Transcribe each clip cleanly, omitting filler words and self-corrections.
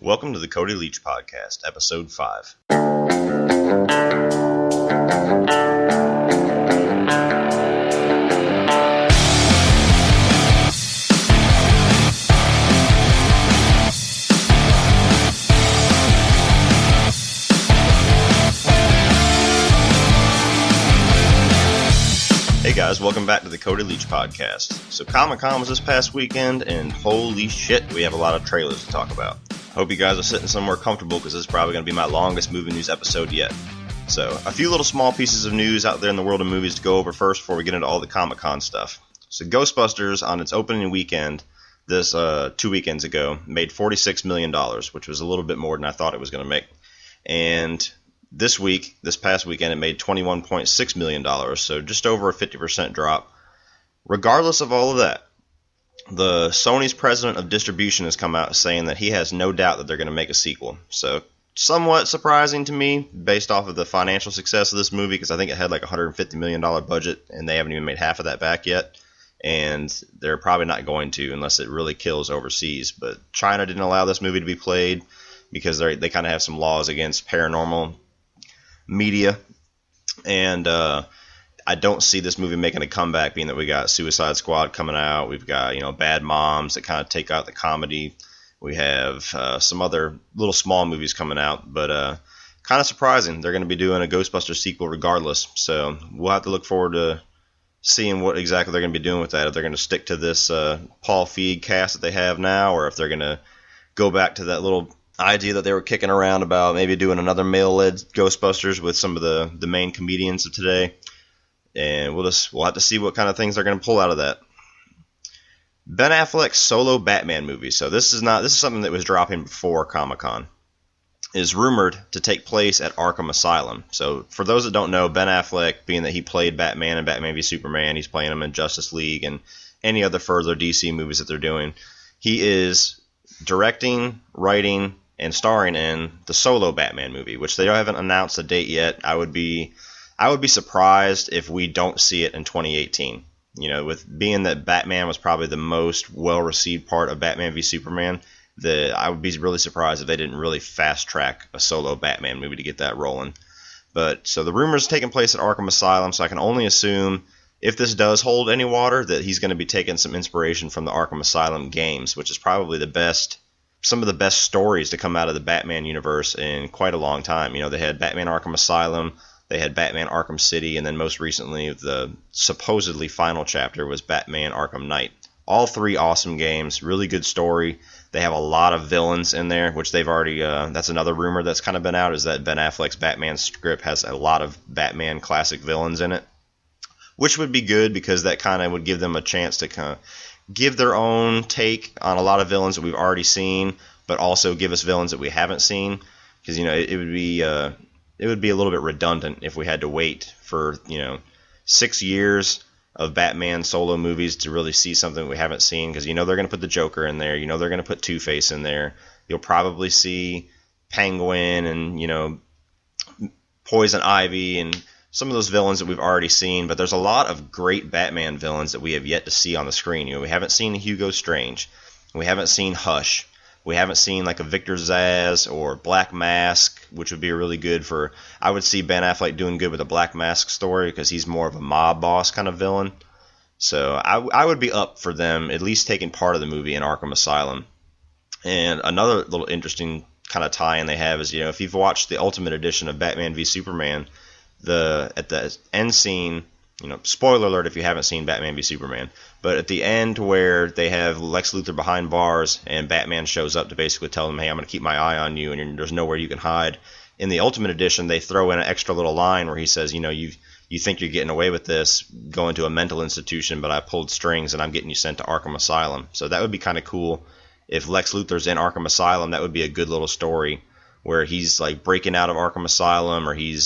Welcome to the Cody Leach Podcast, Episode 5. Hey guys, welcome back to the Cody Leach Podcast. So Comic-Con was this past weekend, and holy shit, we have a lot of trailers to talk about. Hope you guys are sitting somewhere comfortable because this is probably going to be my longest movie news episode yet. So, a few little small pieces of news out there in the world of movies to go over first before we get into all the Comic-Con stuff. So, Ghostbusters, on its opening weekend, this 2 weekends ago, made $46 million, which was a little bit more than I thought it was going to make. And this past weekend, it made $21.6 million, so just over a 50% drop. Regardless of all of that, the Sony's president of distribution has come out saying that he has no doubt that they're going to make a sequel. So, somewhat surprising to me based off of the financial success of this movie, because I think it had like a $150 million budget, and they haven't even made half of that back yet. And they're probably not going to unless it really kills overseas. But China didn't allow this movie to be played because they kind of have some laws against paranormal media. And I don't see this movie making a comeback, being that we got Suicide Squad coming out. We've got, Bad Moms that kind of take out the comedy. We have some other little small movies coming out, but kind of surprising. They're going to be doing a Ghostbusters sequel regardless, so we'll have to look forward to seeing what exactly they're going to be doing with that. If they're going to stick to this Paul Feig cast that they have now, or if they're going to go back to that little idea that they were kicking around about maybe doing another male-led Ghostbusters with some of the main comedians of today. And we'll have to see what kind of things they're going to pull out of that. Ben Affleck's solo Batman movie. So this is something that was dropping before Comic-Con. Is rumored to take place at Arkham Asylum. So for those that don't know, Ben Affleck, being that he played Batman in Batman v Superman, he's playing him in Justice League and any other further DC movies that they're doing. He is directing, writing, and starring in the solo Batman movie, which they haven't announced a date yet. I would be surprised if we don't see it in 2018. With being that Batman was probably the most well-received part of Batman v Superman, I would be really surprised if they didn't really fast-track a solo Batman movie to get that rolling. But so the rumors taking place at Arkham Asylum, so I can only assume if this does hold any water that he's going to be taking some inspiration from the Arkham Asylum games, which is probably some of the best stories to come out of the Batman universe in quite a long time. They had Batman Arkham Asylum, they had Batman Arkham City, and then most recently the supposedly final chapter was Batman Arkham Knight. All three awesome games, really good story. They have a lot of villains in there, which they've already, that's another rumor that's kind of been out, is that Ben Affleck's Batman script has a lot of Batman classic villains in it, which would be good because that kind of would give them a chance to kind of give their own take on a lot of villains that we've already seen, but also give us villains that we haven't seen, because, it would be a little bit redundant if we had to wait for 6 years of Batman solo movies to really see something we haven't seen, because they're going to put the Joker in there, they're going to put Two-Face in there, you'll probably see Penguin and Poison Ivy and some of those villains that we've already seen, but there's a lot of great Batman villains that we have yet to see on the screen. We haven't seen Hugo Strange, we haven't seen Hush, we haven't seen like a Victor Zsasz or Black Mask, which would be really good for. I would see Ben Affleck doing good with a Black Mask story because he's more of a mob boss kind of villain. So I would be up for them at least taking part of the movie in Arkham Asylum. And another little interesting kind of tie-in they have is, if you've watched the Ultimate Edition of Batman v Superman, at the end scene, spoiler alert if you haven't seen Batman v Superman, but at the end where they have Lex Luthor behind bars and Batman shows up to basically tell him, hey, I'm going to keep my eye on you and there's nowhere you can hide. In the Ultimate Edition, they throw in an extra little line where he says, you think you're getting away with this, going to a mental institution, but I pulled strings and I'm getting you sent to Arkham Asylum. So that would be kind of cool. If Lex Luthor's in Arkham Asylum, that would be a good little story where he's like breaking out of Arkham Asylum, or he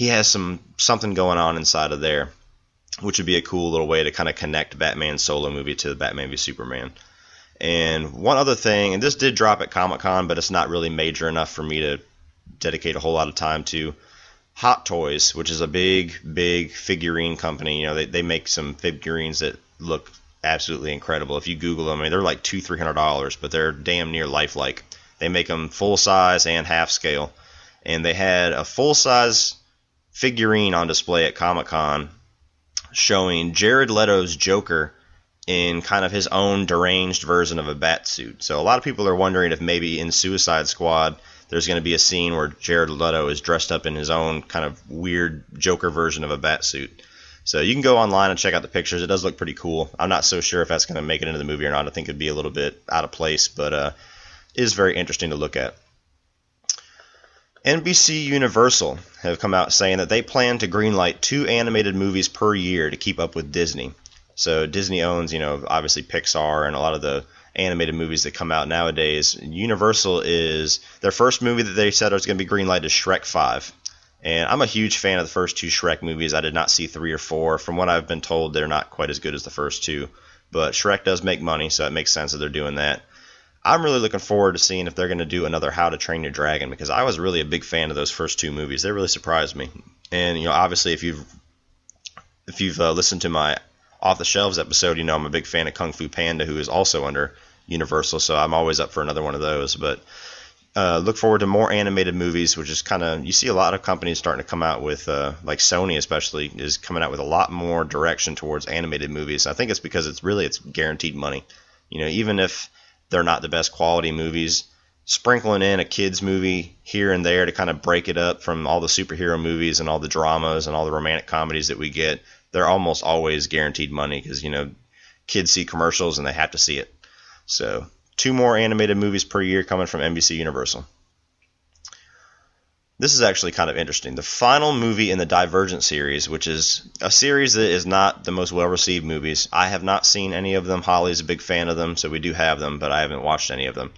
has something going on inside of there, which would be a cool little way to kind of connect Batman's solo movie to Batman v Superman. And one other thing, and this did drop at Comic-Con, but it's not really major enough for me to dedicate a whole lot of time to. Hot Toys, which is a big figurine company. They make some figurines that look absolutely incredible. If you Google them, they're like $200-$300, but they're damn near lifelike. They make them full size and half scale. And they had a full size figurine on display at Comic-Con showing Jared Leto's Joker in kind of his own deranged version of a bat suit. So a lot of people are wondering if maybe in Suicide Squad there's going to be a scene where Jared Leto is dressed up in his own kind of weird Joker version of a bat suit. So you can go online and check out the pictures. It does look pretty cool. I'm not so sure if that's going to make it into the movie or not. I think it'd be a little bit out of place, but it is very interesting to look at. NBC Universal have come out saying that they plan to greenlight 2 animated movies per year to keep up with Disney. So Disney owns, obviously Pixar and a lot of the animated movies that come out nowadays. Universal is their first movie that they said is going to be greenlighted is Shrek 5. And I'm a huge fan of the first 2 Shrek movies. I did not see 3 or 4. From what I've been told, they're not quite as good as the first 2. But Shrek does make money, so it makes sense that they're doing that. I'm really looking forward to seeing if they're going to do another How to Train Your Dragon, because I was really a big fan of those first 2 movies. They really surprised me. And obviously, if you've listened to my Off the Shelves episode, I'm a big fan of Kung Fu Panda, who is also under Universal. So I'm always up for another one of those. But look forward to more animated movies, which is kind of, you see a lot of companies starting to come out with, like Sony especially, is coming out with a lot more direction towards animated movies. I think it's because it's guaranteed money. Even if they're not the best quality movies, sprinkling in a kids movie here and there to kind of break it up from all the superhero movies and all the dramas and all the romantic comedies that we get, they're almost always guaranteed money because, kids see commercials and they have to see it. So 2 more animated movies per year coming from NBC Universal. This is actually kind of interesting. The final movie in the Divergent series, which is a series that is not the most well-received movies. I have not seen any of them. Holly's a big fan of them, so we do have them, but I haven't watched any of them.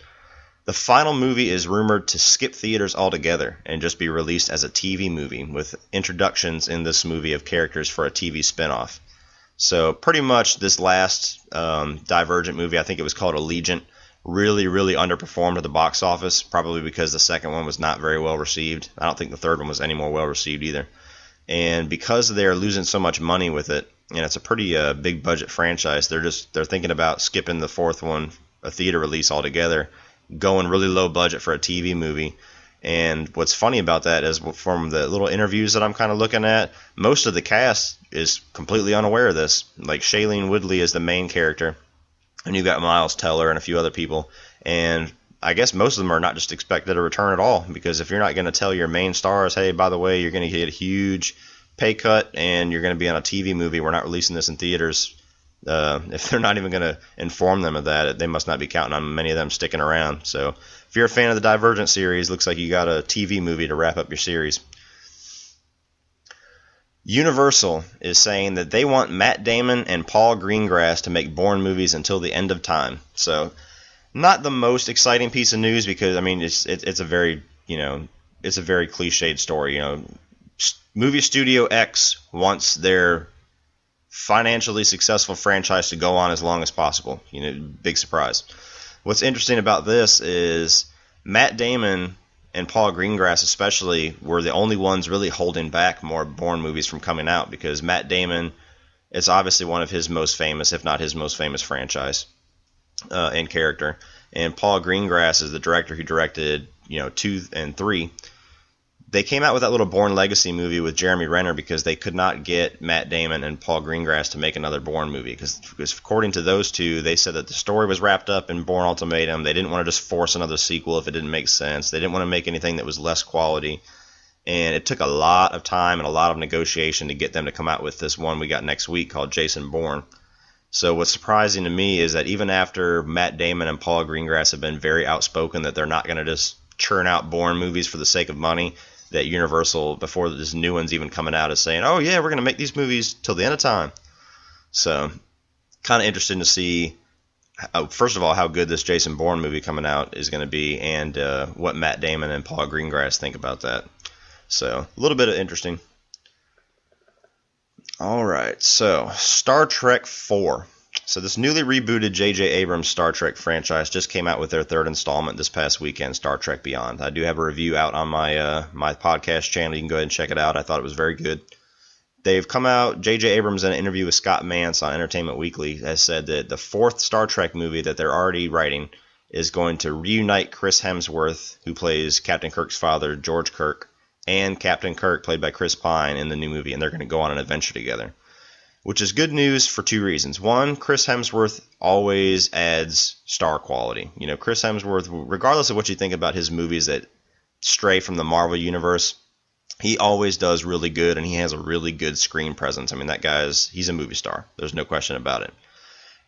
The final movie is rumored to skip theaters altogether and just be released as a TV movie with introductions in this movie of characters for a TV spinoff. So pretty much this last Divergent movie, I think it was called Allegiant, really, really underperformed at the box office, probably because the second one was not very well received. I don't think the third one was any more well received either. And because they're losing so much money with it, and it's a pretty big budget franchise, they're thinking about skipping the fourth one, a theater release altogether, going really low budget for a TV movie. And what's funny about that is from the little interviews that I'm kind of looking at, most of the cast is completely unaware of this. Like Shailene Woodley is the main character, and you've got Miles Teller and a few other people. And I guess most of them are not just expected to return at all, because if you're not going to tell your main stars, hey, by the way, you're going to get a huge pay cut and you're going to be on a TV movie, we're not releasing this in theaters, if they're not even going to inform them of that, they must not be counting on many of them sticking around. So if you're a fan of the Divergent series, looks like you got a TV movie to wrap up your series. Universal is saying that they want Matt Damon and Paul Greengrass to make Bourne movies until the end of time. So, not the most exciting piece of news because it's a very it's a very cliched story. Movie Studio X wants their financially successful franchise to go on as long as possible. Big surprise. What's interesting about this is Matt Damon and Paul Greengrass especially were the only ones really holding back more Bourne movies from coming out, because Matt Damon is obviously one of his most famous, if not his most famous franchise and character. And Paul Greengrass is the director who directed 2 and 3. They came out with that little Bourne Legacy movie with Jeremy Renner because they could not get Matt Damon and Paul Greengrass to make another Bourne movie. Because according to those two, they said that the story was wrapped up in Bourne Ultimatum. They didn't want to just force another sequel if it didn't make sense. They didn't want to make anything that was less quality. And it took a lot of time and a lot of negotiation to get them to come out with this one we got next week called Jason Bourne. So what's surprising to me is that even after Matt Damon and Paul Greengrass have been very outspoken that they're not going to just churn out Bourne movies for the sake of money, that Universal, before this new one's even coming out, is saying, oh yeah, we're going to make these movies till the end of time. So, kind of interesting to see, first of all, how good this Jason Bourne movie coming out is going to be, and what Matt Damon and Paul Greengrass think about that. So, a little bit of interesting. Alright, so, Star Trek 4. So this newly rebooted J.J. Abrams Star Trek franchise just came out with their 3rd installment this past weekend, Star Trek Beyond. I do have a review out on my my podcast channel. You can go ahead and check it out. I thought it was very good. They've come out, J.J. Abrams in an interview with Scott Mantz on Entertainment Weekly has said that the 4th Star Trek movie that they're already writing is going to reunite Chris Hemsworth, who plays Captain Kirk's father, George Kirk, and Captain Kirk, played by Chris Pine, in the new movie, and they're going to go on an adventure together. Which is good news for two reasons. One, Chris Hemsworth always adds star quality. You know, Chris Hemsworth, regardless of what you think about his movies that stray from the Marvel Universe, he always does really good, and he has a really good screen presence. I mean, that he's a movie star. There's no question about it.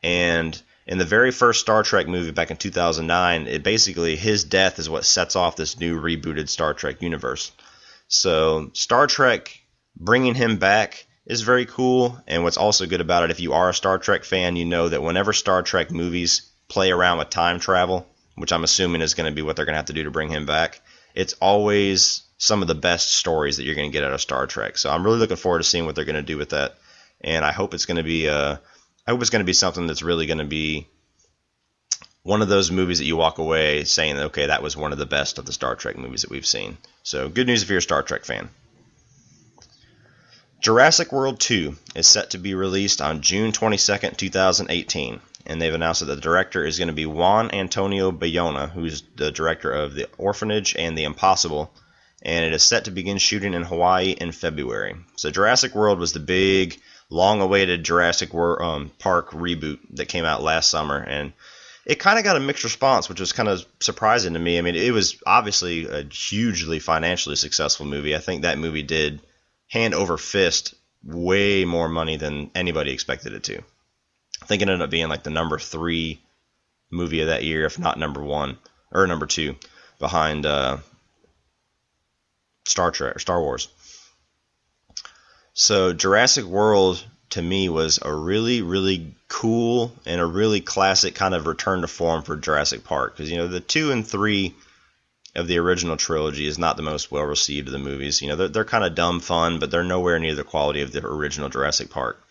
And in the very first Star Trek movie back in 2009, his death is what sets off this new rebooted Star Trek universe. So Star Trek bringing him back is very cool, and what's also good about it, if you are a Star Trek fan, you know that whenever Star Trek movies play around with time travel, which I'm assuming is going to be what they're going to have to do to bring him back, it's always some of the best stories that you're going to get out of Star Trek. So I'm really looking forward to seeing what they're going to do with that, and I hope it's going to be something that's really going to be one of those movies that you walk away saying, okay, that was one of the best of the Star Trek movies that we've seen. So good news if you're a Star Trek fan. Jurassic World 2 is set to be released on June 22nd, 2018, and they've announced that the director is going to be Juan Antonio Bayona, who's the director of The Orphanage and The Impossible, and it is set to begin shooting in Hawaii in February. So Jurassic World was the big, long-awaited Jurassic Park reboot that came out last summer, and it kind of got a mixed response, which was kind of surprising to me. I mean, it was obviously a hugely financially successful movie. I think that movie did hand over fist way more money than anybody expected it to. I think it ended up being like the number 3 movie of that year, if not number 1 or number 2, behind Star Wars. So Jurassic World to me was a really, really cool and a really classic kind of return to form for Jurassic Park, because the 2 and 3 of the original trilogy is not the most well received of the movies. They're kind of dumb fun, but they're nowhere near the quality of the original Jurassic Park.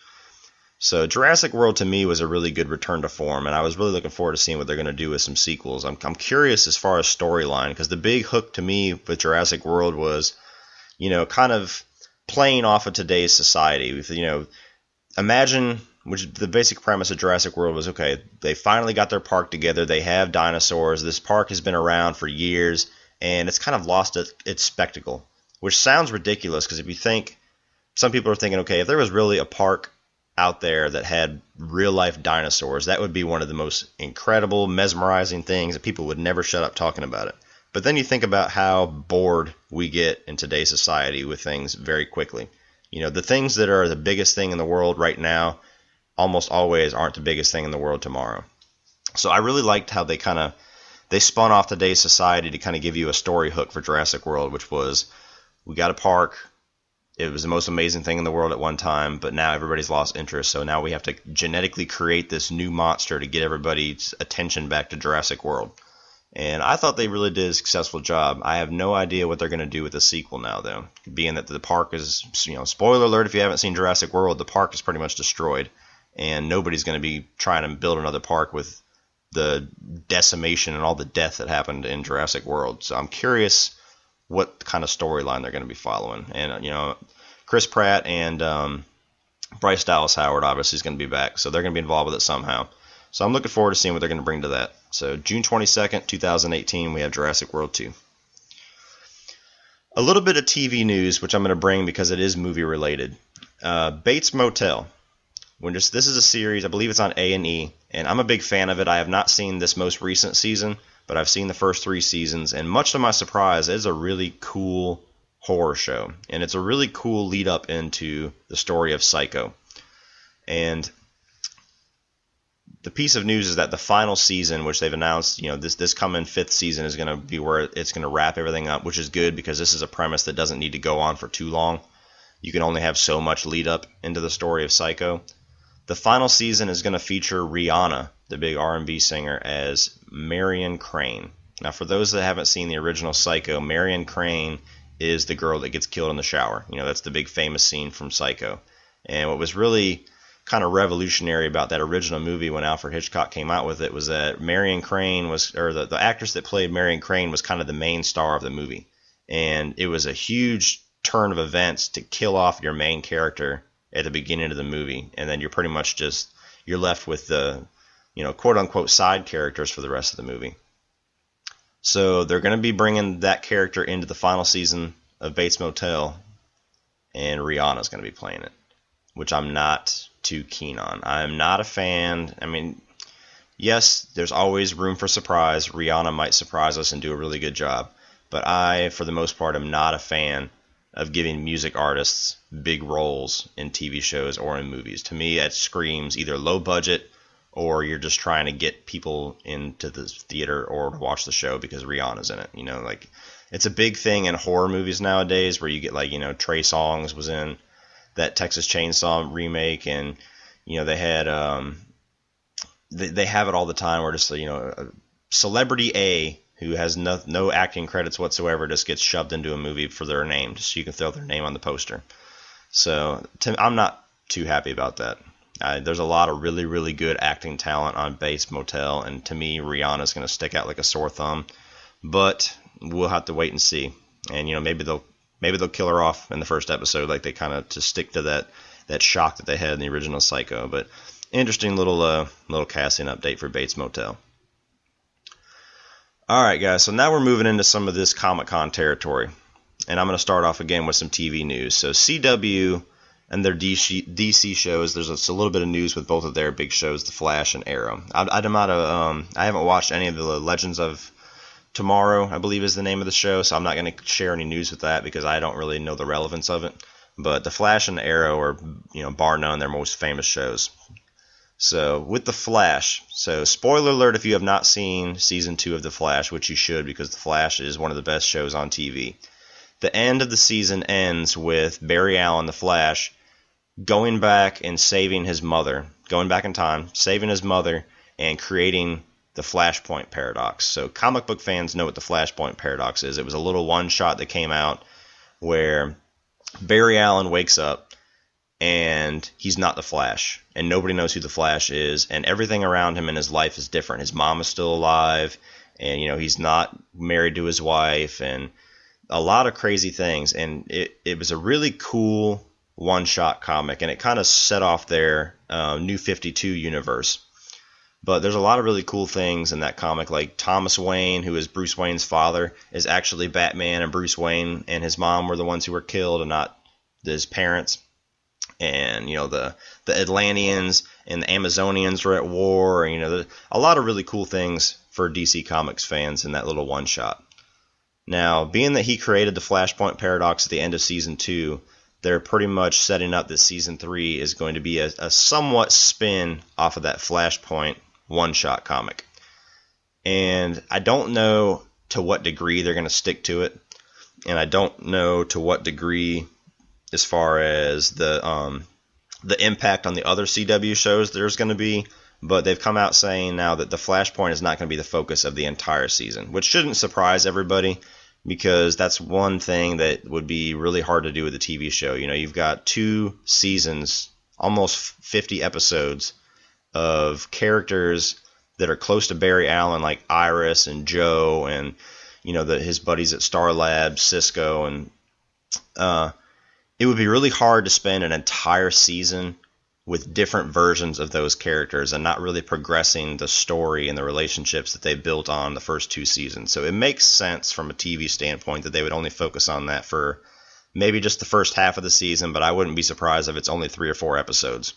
So Jurassic World to me was a really good return to form, and I was really looking forward to seeing what they're going to do with some sequels. I'm curious as far as storyline, because the big hook to me with Jurassic World was, kind of playing off of today's society. Imagine, which the basic premise of Jurassic World was, okay, they finally got their park together, they have dinosaurs, this park has been around for years, and it's kind of lost its spectacle, which sounds ridiculous, because if you think, some people are thinking, okay, if there was really a park out there that had real-life dinosaurs, that would be one of the most incredible, mesmerizing things that people would never shut up talking about it. But then you think about how bored we get in today's society with things very quickly. The things that are the biggest thing in the world right now almost always aren't the biggest thing in the world tomorrow. So I really liked how they spun off today's society to kind of give you a story hook for Jurassic World, which was, we got a park, it was the most amazing thing in the world at one time, but now everybody's lost interest, so now we have to genetically create this new monster to get everybody's attention back to Jurassic World. And I thought they really did a successful job. I have no idea what they're going to do with the sequel now, though. Being that the park is, spoiler alert if you haven't seen Jurassic World, the park is pretty much destroyed. And nobody's going to be trying to build another park with the decimation and all the death that happened in Jurassic World. So I'm curious what kind of storyline they're going to be following. And, Chris Pratt and Bryce Dallas Howard obviously is going to be back. So they're going to be involved with it somehow. So I'm looking forward to seeing what they're going to bring to that. So June 22nd, 2018, we have Jurassic World 2. A little bit of TV news, which I'm going to bring because it is movie related. Bates Motel. This is a series, I believe it's on A&E, and I'm a big fan of it. I have not seen this most recent season, but I've seen the first 3 seasons, and much to my surprise, it is a really cool horror show. And it's a really cool lead up into the story of Psycho. And the piece of news is that the final season, which they've announced, this coming 5th season is going to be where it's going to wrap everything up, which is good because this is a premise that doesn't need to go on for too long. You can only have so much lead up into the story of Psycho. The final season is going to feature Rihanna, the big R&B singer, as Marion Crane. Now, for those that haven't seen the original Psycho, Marion Crane is the girl that gets killed in the shower. That's the big famous scene from Psycho. And what was really kind of revolutionary about that original movie when Alfred Hitchcock came out with it was that Marion Crane the actress that played Marion Crane was kind of the main star of the movie. And it was a huge turn of events to kill off your main character at the beginning of the movie. And then you're pretty much you're left with the, quote unquote side characters for the rest of the movie. So they're going to be bringing that character into the final season of Bates Motel, and Rihanna's going to be playing it, which I'm not too keen on. I'm not a fan. I mean, yes, there's always room for surprise. Rihanna might surprise us and do a really good job. But I, for the most part, am not a fan of giving music artists big roles in TV shows or in movies. To me, that screams either low budget or you're just trying to get people into the theater or to watch the show because Rihanna's in it. You know, like, it's a big thing in horror movies nowadays where you get, like, you know, Trey Songz was in that Texas Chainsaw remake, and, you know, they had they have it all the time where just, you know, celebrity A who has no acting credits whatsoever just gets shoved into a movie for their name, just so you can throw their name on the poster. So I'm not too happy about that. There's a lot of really, really good acting talent on Bates Motel, and to me, Rihanna's going to stick out like a sore thumb. But we'll have to wait and see. And, you know, maybe they'll kill her off in the first episode, like they kind of to stick to that shock that they had in the original Psycho. But interesting little casting update for Bates Motel. All right, guys. So now we're moving into some of this Comic-Con territory, and I'm going to start off again with some TV news. So CW and their DC shows. There's a little bit of news with both of their big shows, The Flash and Arrow. I haven't watched any of the Legends of Tomorrow, I believe is the name of the show, so I'm not going to share any news with that because I don't really know the relevance of it. But The Flash and Arrow are, you know, bar none, their most famous shows. So with The Flash, so spoiler alert if you have not seen season 2 of The Flash, which you should because The Flash is one of the best shows on TV. The end of the season ends with Barry Allen, The Flash, going back and saving his mother, going back in time, saving his mother, and creating the Flashpoint Paradox. So comic book fans know what the Flashpoint Paradox is. It was a little one-shot that came out where Barry Allen wakes up and he's not the Flash, and nobody knows who the Flash is, and everything around him in his life is different. His mom is still alive, and, you know, he's not married to his wife, and a lot of crazy things. And it was a really cool one-shot comic, and it kind of set off their New 52 universe. But there's a lot of really cool things in that comic, like Thomas Wayne, who is Bruce Wayne's father, is actually Batman, and Bruce Wayne and his mom were the ones who were killed and not his parents. And, you know, the Atlanteans and the Amazonians were at war, and, you know, a lot of really cool things for DC Comics fans in that little one-shot. Now, being that he created the Flashpoint Paradox at the end of Season 2, they're pretty much setting up that Season 3 is going to be a somewhat spin off of that Flashpoint one-shot comic. And I don't know to what degree they're going to stick to it, and I don't know to what degree as far as the impact on the other CW shows there's going to be, but they've come out saying now that the Flashpoint is not going to be the focus of the entire season, which shouldn't surprise everybody because that's one thing that would be really hard to do with a TV show. You know, you've got 2 seasons, almost 50 episodes of characters that are close to Barry Allen, like Iris and Joe and, you know, his buddies at Star Labs, Cisco, and it would be really hard to spend an entire season with different versions of those characters and not really progressing the story and the relationships that they built on the first 2 seasons. So it makes sense from a TV standpoint that they would only focus on that for maybe just the first half of the season, but I wouldn't be surprised if it's only 3 or 4 episodes.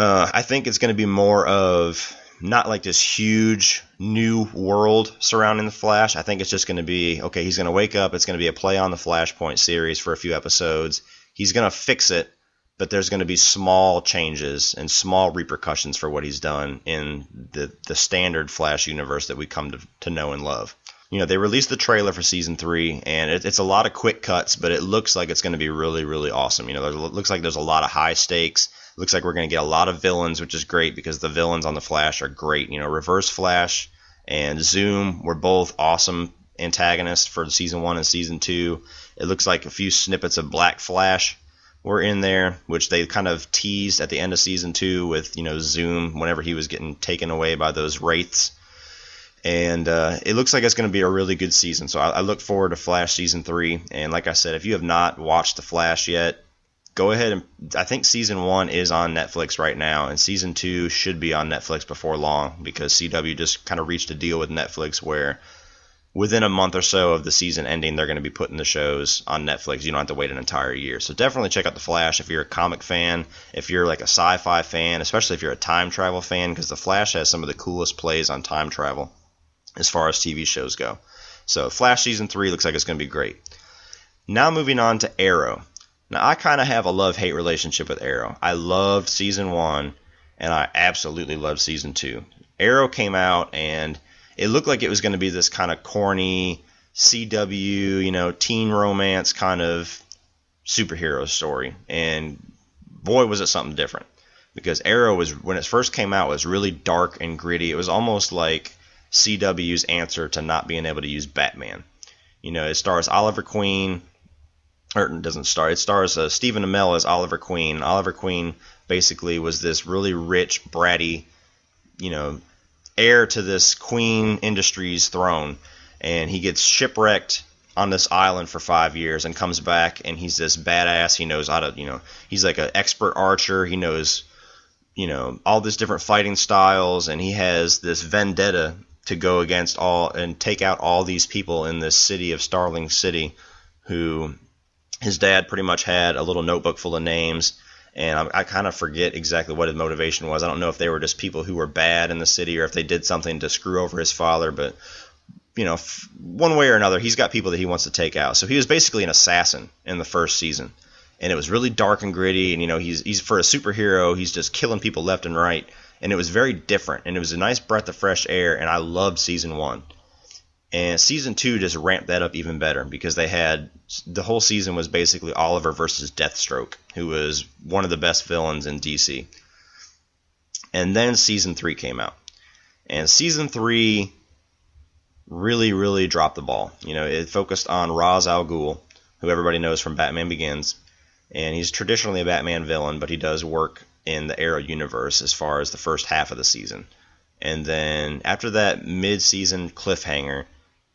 I think it's going to be more of not like this huge new world surrounding the Flash. I think it's just going to be, okay, he's going to wake up, it's going to be a play on the Flashpoint series for a few episodes. He's going to fix it, but there's going to be small changes and small repercussions for what he's done in the standard Flash universe that we come to know and love. You know, they released the trailer for Season 3, and it's a lot of quick cuts, but it looks like it's going to be really, really awesome. You know, it looks like there's a lot of high stakes. Looks like we're going to get a lot of villains, which is great because the villains on the Flash are great. You know, Reverse Flash and Zoom were both awesome antagonists for Season 1 and Season 2. It looks like a few snippets of Black Flash were in there, which they kind of teased at the end of Season 2 with, you know, Zoom whenever he was getting taken away by those wraiths. And it looks like it's going to be a really good season. So I look forward to Flash Season 3. And like I said, if you have not watched The Flash yet, go ahead and I think Season 1 is on Netflix right now, and Season 2 should be on Netflix before long because CW just kind of reached a deal with Netflix where within a month or so of the season ending, they're going to be putting the shows on Netflix. You don't have to wait an entire year. So definitely check out The Flash if you're a comic fan, if you're like a sci-fi fan, especially if you're a time travel fan, because The Flash has some of the coolest plays on time travel as far as TV shows go. So Flash Season 3 looks like it's going to be great. Now moving on to Arrow. Now I kind of have a love-hate relationship with Arrow. I loved Season 1, and I absolutely loved Season 2. Arrow came out, and it looked like it was going to be this kind of corny CW, teen romance kind of superhero story. And boy, was it something different. Because Arrow was, when it first came out, was really dark and gritty. It was almost like CW's answer to not being able to use Batman. It stars Oliver Queen, or it doesn't star, it stars Stephen Amell as Oliver Queen. Oliver Queen basically was this really rich, bratty, heir to this Queen Industries throne, and he gets shipwrecked on this island for 5 years and comes back, and he's this badass. He knows how to, he's like an expert archer. He knows, all these different fighting styles, and he has this vendetta to go against all and take out all these people in this city of Starling City, who his dad pretty much had a little notebook full of names. And I kind of forget exactly what his motivation was. I don't know if they were just people who were bad in the city or if they did something to screw over his father. But, one way or another, he's got people that he wants to take out. So he was basically an assassin in the first season. And it was really dark and gritty. And, he's for a superhero, he's just killing people left and right. And it was very different. And it was a nice breath of fresh air. And I loved Season 1. And Season 2 just ramped that up even better because they had the whole season was basically Oliver versus Deathstroke, who was one of the best villains in DC. And then Season 3 came out. And Season 3 really, really dropped the ball. It focused on Ra's al Ghul, who everybody knows from Batman Begins. And he's traditionally a Batman villain, but he does work in the Arrow universe as far as the first half of the season. And then after that mid-season cliffhanger,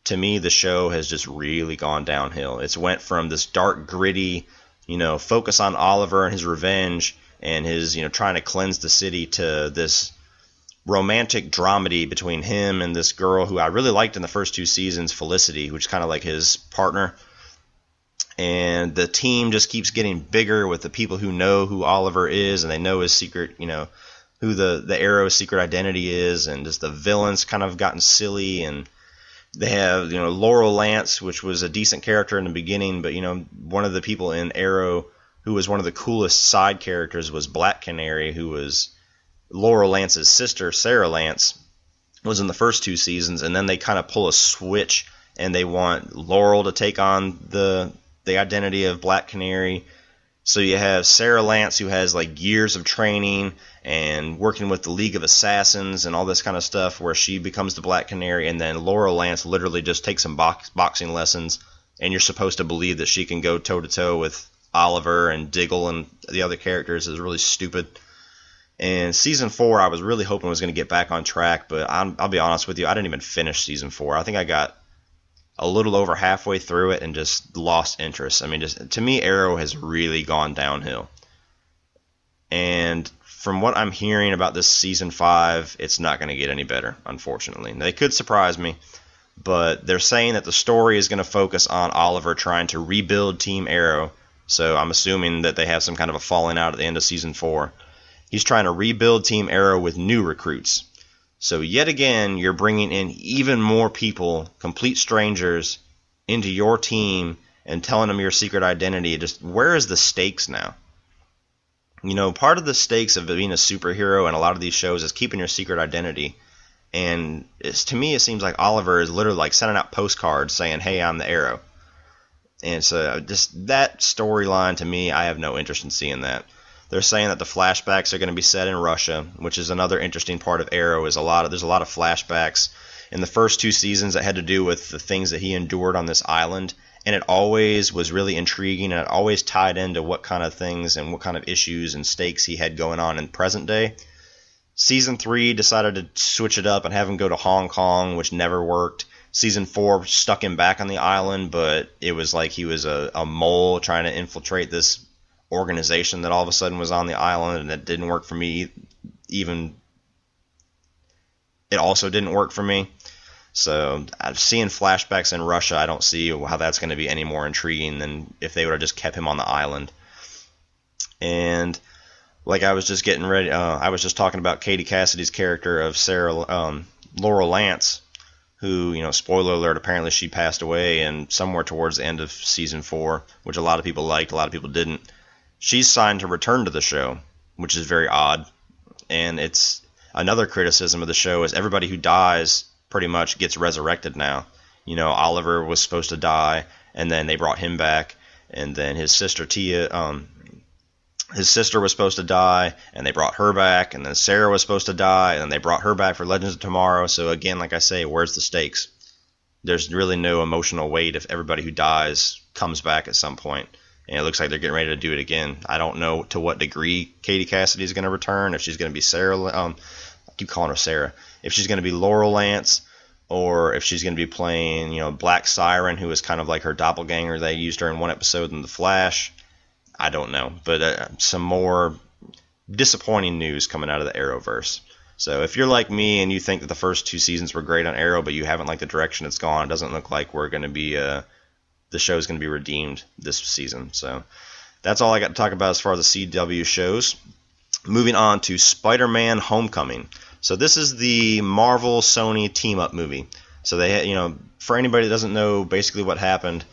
to me, the show has just really gone downhill. It's went from this dark, gritty, focus on Oliver and his revenge and his, trying to cleanse the city to this romantic dramedy between him and this girl who I really liked in the first 2 seasons, Felicity, which is kind of like his partner. And the team just keeps getting bigger with the people who know who Oliver is and they know his secret, who the Arrow's secret identity is, and just the villains kind of gotten silly. And they have, Laurel Lance, which was a decent character in the beginning, but, one of the people in Arrow who was one of the coolest side characters was Black Canary, who was Laurel Lance's sister, Sarah Lance, was in the first 2 seasons, and then they kind of pull a switch, and they want Laurel to take on the identity of Black Canary. So you have Sarah Lance, who has like years of training and working with the League of Assassins and all this kind of stuff, where she becomes the Black Canary, and then Laurel Lance literally just takes some boxing lessons, and you're supposed to believe that she can go toe-to-toe with Oliver and Diggle and the other characters. Is really stupid. And Season 4, I was really hoping was going to get back on track, but I'll be honest with you, I didn't even finish Season 4. I think I got a little over halfway through it and just lost interest. I mean, just to me, Arrow has really gone downhill. And from what I'm hearing about this Season 5, it's not going to get any better, unfortunately. They could surprise me, but they're saying that the story is going to focus on Oliver trying to rebuild Team Arrow. So I'm assuming that they have some kind of a falling out at the end of Season 4. He's trying to rebuild Team Arrow with new recruits. So yet again, you're bringing in even more people, complete strangers, into your team and telling them your secret identity. Just where is the stakes now? Part of the stakes of being a superhero in a lot of these shows is keeping your secret identity. And to me, it seems like Oliver is literally like sending out postcards saying, "Hey, I'm the Arrow." And so just that storyline, to me, I have no interest in seeing that. They're saying that the flashbacks are going to be set in Russia, which is another interesting part of Arrow. There's a lot of flashbacks in the first 2 seasons that had to do with the things that he endured on this island, and it always was really intriguing, and it always tied into what kind of things and what kind of issues and stakes he had going on in present day. Season 3 decided to switch it up and have him go to Hong Kong, which never worked. Season 4 stuck him back on the island, but it was like he was a mole trying to infiltrate this organization that all of a sudden was on the island, and it didn't work for me. It also didn't work for me. So seeing flashbacks in Russia, I don't see how that's going to be any more intriguing than if they would have just kept him on the island. And like I was just getting ready, I was just talking about Katie Cassidy's character of Sarah Laurel Lance, who, spoiler alert, apparently she passed away and somewhere towards the end of season 4, which a lot of people liked, a lot of people didn't. She's signed to return to the show, which is very odd. And it's another criticism of the show is everybody who dies pretty much gets resurrected now. Oliver was supposed to die, and then they brought him back, and then his sister Tia, his sister was supposed to die, and they brought her back, and then Sarah was supposed to die, and they brought her back for Legends of Tomorrow. So again, like I say, where's the stakes? There's really no emotional weight if everybody who dies comes back at some point. And it looks like they're getting ready to do it again. I don't know to what degree Katie Cassidy is going to return, if she's going to be Sarah, I keep calling her Sarah, if she's going to be Laurel Lance, or if she's going to be playing, Black Siren, who is kind of like her doppelganger they used her in one episode in The Flash. I don't know, but some more disappointing news coming out of the Arrowverse. So if you're like me and you think that the first 2 seasons were great on Arrow, but you haven't liked the direction it's gone, it doesn't look like we're going to be the show is going to be redeemed this season. So that's all I got to talk about as far as the CW shows. Moving on to Spider-Man Homecoming. So this is the Marvel Sony team-up movie. So they had, for anybody that doesn't know basically what happened,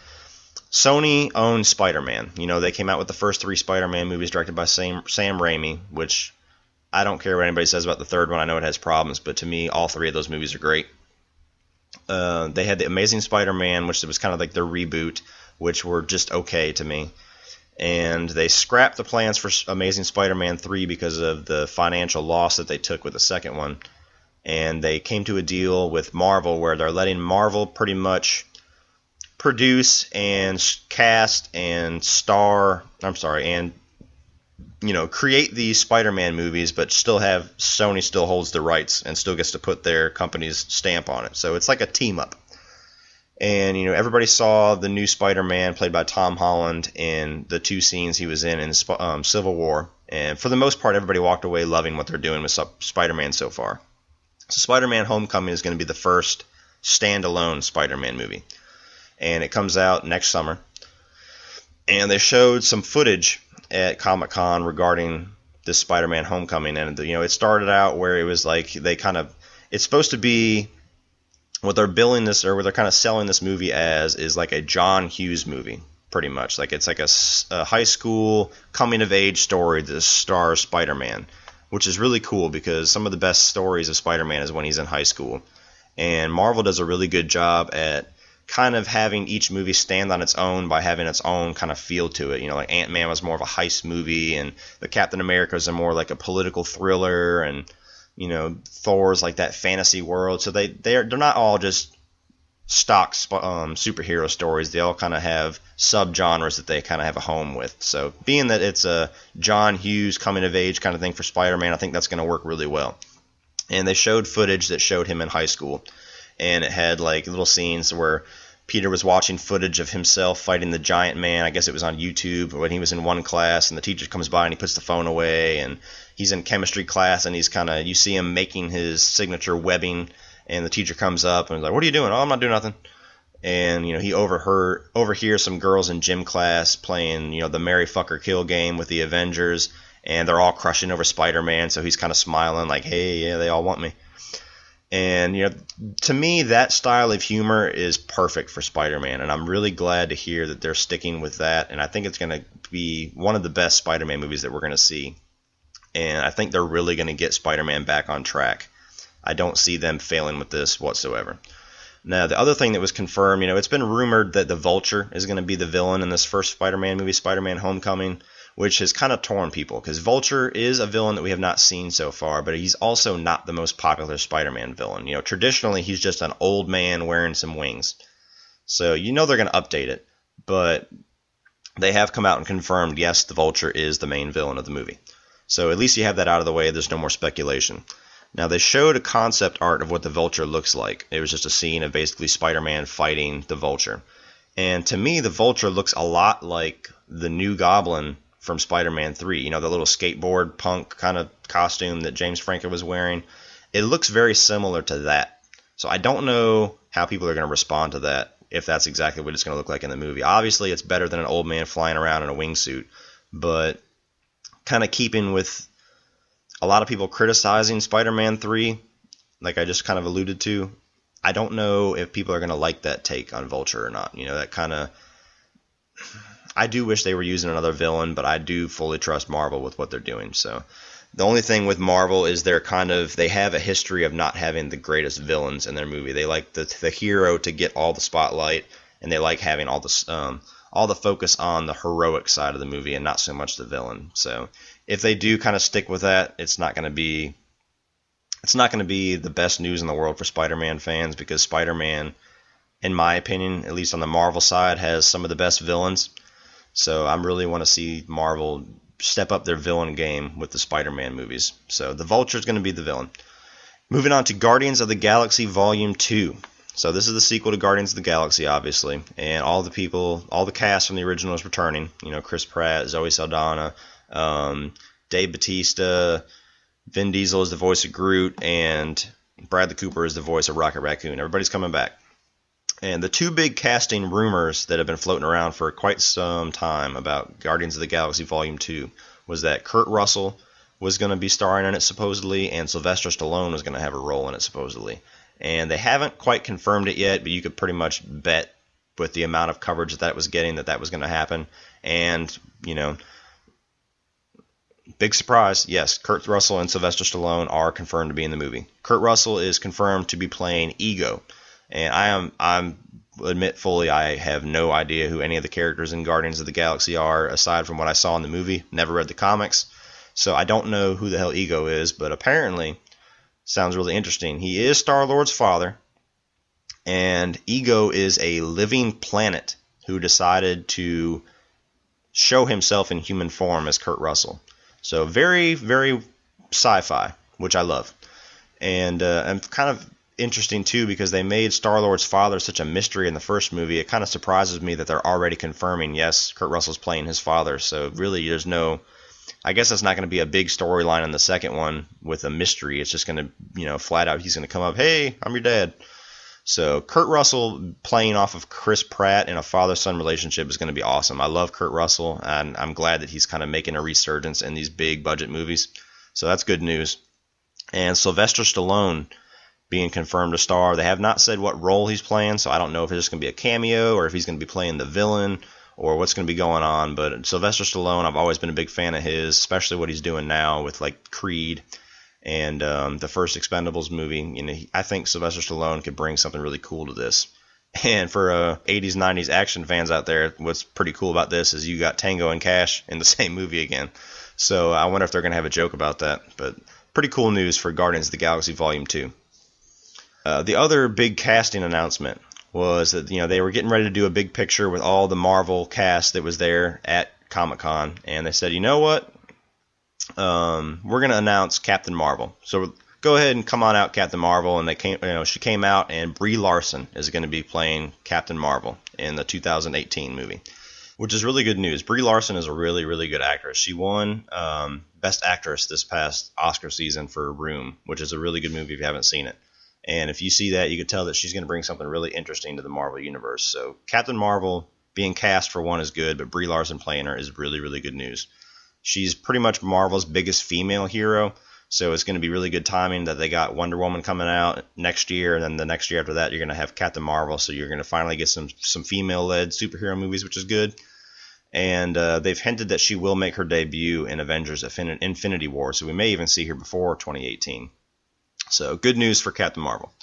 Sony owns Spider-Man. They came out with the first 3 Spider-Man movies directed by Sam Raimi, which I don't care what anybody says about the third one. I know it has problems, but to me, all 3 of those movies are great. They had the Amazing Spider-Man, which was kind of like their reboot, which were just okay to me. And they scrapped the plans for Amazing Spider-Man 3 because of the financial loss that they took with the second one. And they came to a deal with Marvel where they're letting Marvel pretty much produce and cast and create these Spider-Man movies, but still have Sony still holds the rights and still gets to put their company's stamp on it. So it's like a team up. And everybody saw the new Spider-Man played by Tom Holland in the 2 scenes he was in Civil War, and for the most part, everybody walked away loving what they're doing with Spider-Man so far. So Spider-Man Homecoming is going to be the first standalone Spider-Man movie. And it comes out next summer. And they showed some footage at Comic-Con regarding this Spider-Man Homecoming. And, it started out where it was like it's supposed to be, what they're billing this, or what they're kind of selling this movie as, is like a John Hughes movie, pretty much. Like it's like a high school coming-of-age story that stars Spider-Man, which is really cool because some of the best stories of Spider-Man is when he's in high school. And Marvel does a really good job at kind of having each movie stand on its own by having its own kind of feel to it. Like Ant-Man was more of a heist movie, and the Captain Americas are more like a political thriller, and Thor's like that fantasy world. So they're not all just stock superhero stories. They all kind of have subgenres that they kind of have a home with. So being that it's a John Hughes coming of age kind of thing for Spider-Man, I think that's going to work really well. And they showed footage that showed him in high school, and it had like little scenes where Peter was watching footage of himself fighting the Giant Man. I guess it was on YouTube when he was in one class, and the teacher comes by and he puts the phone away, and he's in chemistry class, and you see him making his signature webbing, and the teacher comes up and is like, "What are you doing?" "Oh, I'm not doing nothing." And he overhears some girls in gym class playing the Mary Fucker Kill game with the Avengers, and they're all crushing over Spider-Man, so he's kind of smiling like, "Hey, yeah, they all want me." And, to me, that style of humor is perfect for Spider-Man, and I'm really glad to hear that they're sticking with that, and I think it's going to be one of the best Spider-Man movies that we're going to see. And I think they're really going to get Spider-Man back on track. I don't see them failing with this whatsoever. Now, the other thing that was confirmed, it's been rumored that the Vulture is going to be the villain in this first Spider-Man movie, Spider-Man Homecoming, which has kind of torn people, because Vulture is a villain that we have not seen so far, but he's also not the most popular Spider-Man villain. Traditionally, he's just an old man wearing some wings. So they're going to update it, but they have come out and confirmed, yes, the Vulture is the main villain of the movie. So at least you have that out of the way. There's no more speculation. Now, they showed a concept art of what the Vulture looks like. It was just a scene of basically Spider-Man fighting the Vulture. And to me, the Vulture looks a lot like the new Goblin from Spider-Man 3. The little skateboard punk kind of costume that James Franco was wearing. It looks very similar to that. So I don't know how people are going to respond to that, if that's exactly what it's going to look like in the movie. Obviously, it's better than an old man flying around in a wingsuit, but kind of keeping with a lot of people criticizing Spider-Man 3, like I just kind of alluded to, I don't know if people are going to like that take on Vulture or not. That kind of... I do wish they were using another villain, but I do fully trust Marvel with what they're doing. So the only thing with Marvel is they have a history of not having the greatest villains in their movie. They like the hero to get all the spotlight, and they like having all the focus on the heroic side of the movie and not so much the villain. So if they do kind of stick with that, it's not going to be the best news in the world for Spider-Man fans, because Spider-Man, in my opinion, at least on the Marvel side, has some of the best villains. So I really want to see Marvel step up their villain game with the Spider-Man movies. So the Vulture is going to be the villain. Moving on to Guardians of the Galaxy Volume 2. So this is the sequel to Guardians of the Galaxy, obviously. And all the cast from the original is returning. Chris Pratt, Zoe Saldana, Dave Bautista, Vin Diesel is the voice of Groot, and Bradley Cooper is the voice of Rocket Raccoon. Everybody's coming back. And the two big casting rumors that have been floating around for quite some time about Guardians of the Galaxy Volume 2 was that Kurt Russell was going to be starring in it, supposedly, and Sylvester Stallone was going to have a role in it, supposedly. And they haven't quite confirmed it yet, but you could pretty much bet with the amount of coverage that was getting that was going to happen. And, big surprise, yes, Kurt Russell and Sylvester Stallone are confirmed to be in the movie. Kurt Russell is confirmed to be playing Ego. And I'm admit fully, I have no idea who any of the characters in Guardians of the Galaxy are, aside from what I saw in the movie. Never read the comics, so I don't know who the hell Ego is, but apparently, sounds really interesting. He is Star-Lord's father, and Ego is a living planet who decided to show himself in human form as Kurt Russell. So very, very sci-fi, which I love. And I'm kind of interesting too, because they made Star-Lord's father such a mystery in the first movie. It kind of surprises me that they're already confirming, yes, Kurt Russell's playing his father. So really, I guess that's not going to be a big storyline in the second one with a mystery. It's just going to, flat out, he's going to come up, hey, I'm your dad. So Kurt Russell playing off of Chris Pratt in a father-son relationship is going to be awesome. I love Kurt Russell, and I'm glad that he's kind of making a resurgence in these big budget movies. So that's good news. And Sylvester Stallone being confirmed to star. They have not said what role he's playing, so I don't know if it's just going to be a cameo or if he's going to be playing the villain or what's going to be going on. But Sylvester Stallone, I've always been a big fan of his, especially what he's doing now with like Creed and the first Expendables movie. I think Sylvester Stallone could bring something really cool to this. And for 80s, 90s action fans out there, what's pretty cool about this is you got Tango and Cash in the same movie again. So I wonder if they're going to have a joke about that. But pretty cool news for Guardians of the Galaxy Volume 2. The other big casting announcement was that they were getting ready to do a big picture with all the Marvel cast that was there at Comic-Con, and they said, you know what, we're going to announce Captain Marvel. So go ahead and come on out, Captain Marvel. And she came out, and Brie Larson is going to be playing Captain Marvel in the 2018 movie, which is really good news. Brie Larson is a really, really good actress. She won Best Actress this past Oscar season for Room, which is a really good movie if you haven't seen it. And if you see that, you can tell that she's going to bring something really interesting to the Marvel Universe. So Captain Marvel being cast for one is good, but Brie Larson playing her is really, really good news. She's pretty much Marvel's biggest female hero, so it's going to be really good timing that they got Wonder Woman coming out next year, and then the next year after that, you're going to have Captain Marvel, so you're going to finally get some female-led superhero movies, which is good. And they've hinted that she will make her debut in Avengers Infinity War, so we may even see her before 2018. So good news for Captain Marvel.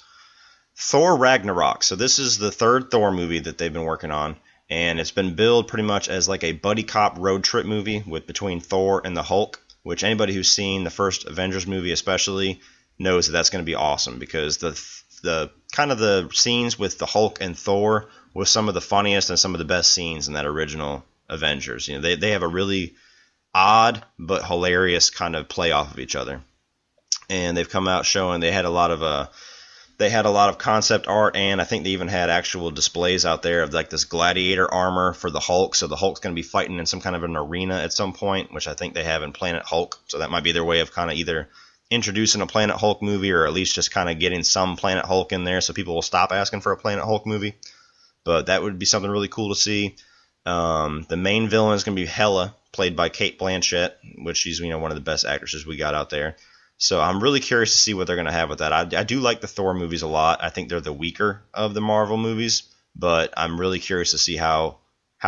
Thor Ragnarok. So this is the third Thor movie that they've been working on, and it's been billed pretty much as like a buddy cop road trip movie between Thor and the Hulk, which anybody who's seen the first Avengers movie especially knows that that's going to be awesome, because the kind of the scenes with the Hulk and Thor was some of the funniest and some of the best scenes in that original Avengers. They have a really odd but hilarious kind of play off of each other. And they've come out showing they had a lot of concept art, and I think they even had actual displays out there of like this gladiator armor for the Hulk. So the Hulk's going to be fighting in some kind of an arena at some point, which I think they have in Planet Hulk. So that might be their way of kind of either introducing a Planet Hulk movie, or at least just kind of getting some Planet Hulk in there so people will stop asking for a Planet Hulk movie. But that would be something really cool to see. The main villain is going to be Hela, played by Cate Blanchett, which she's one of the best actresses we got out there. So I'm really curious to see what they're going to have with that. I do like the Thor movies a lot. I think they're the weaker of the Marvel movies, but I'm really curious to see how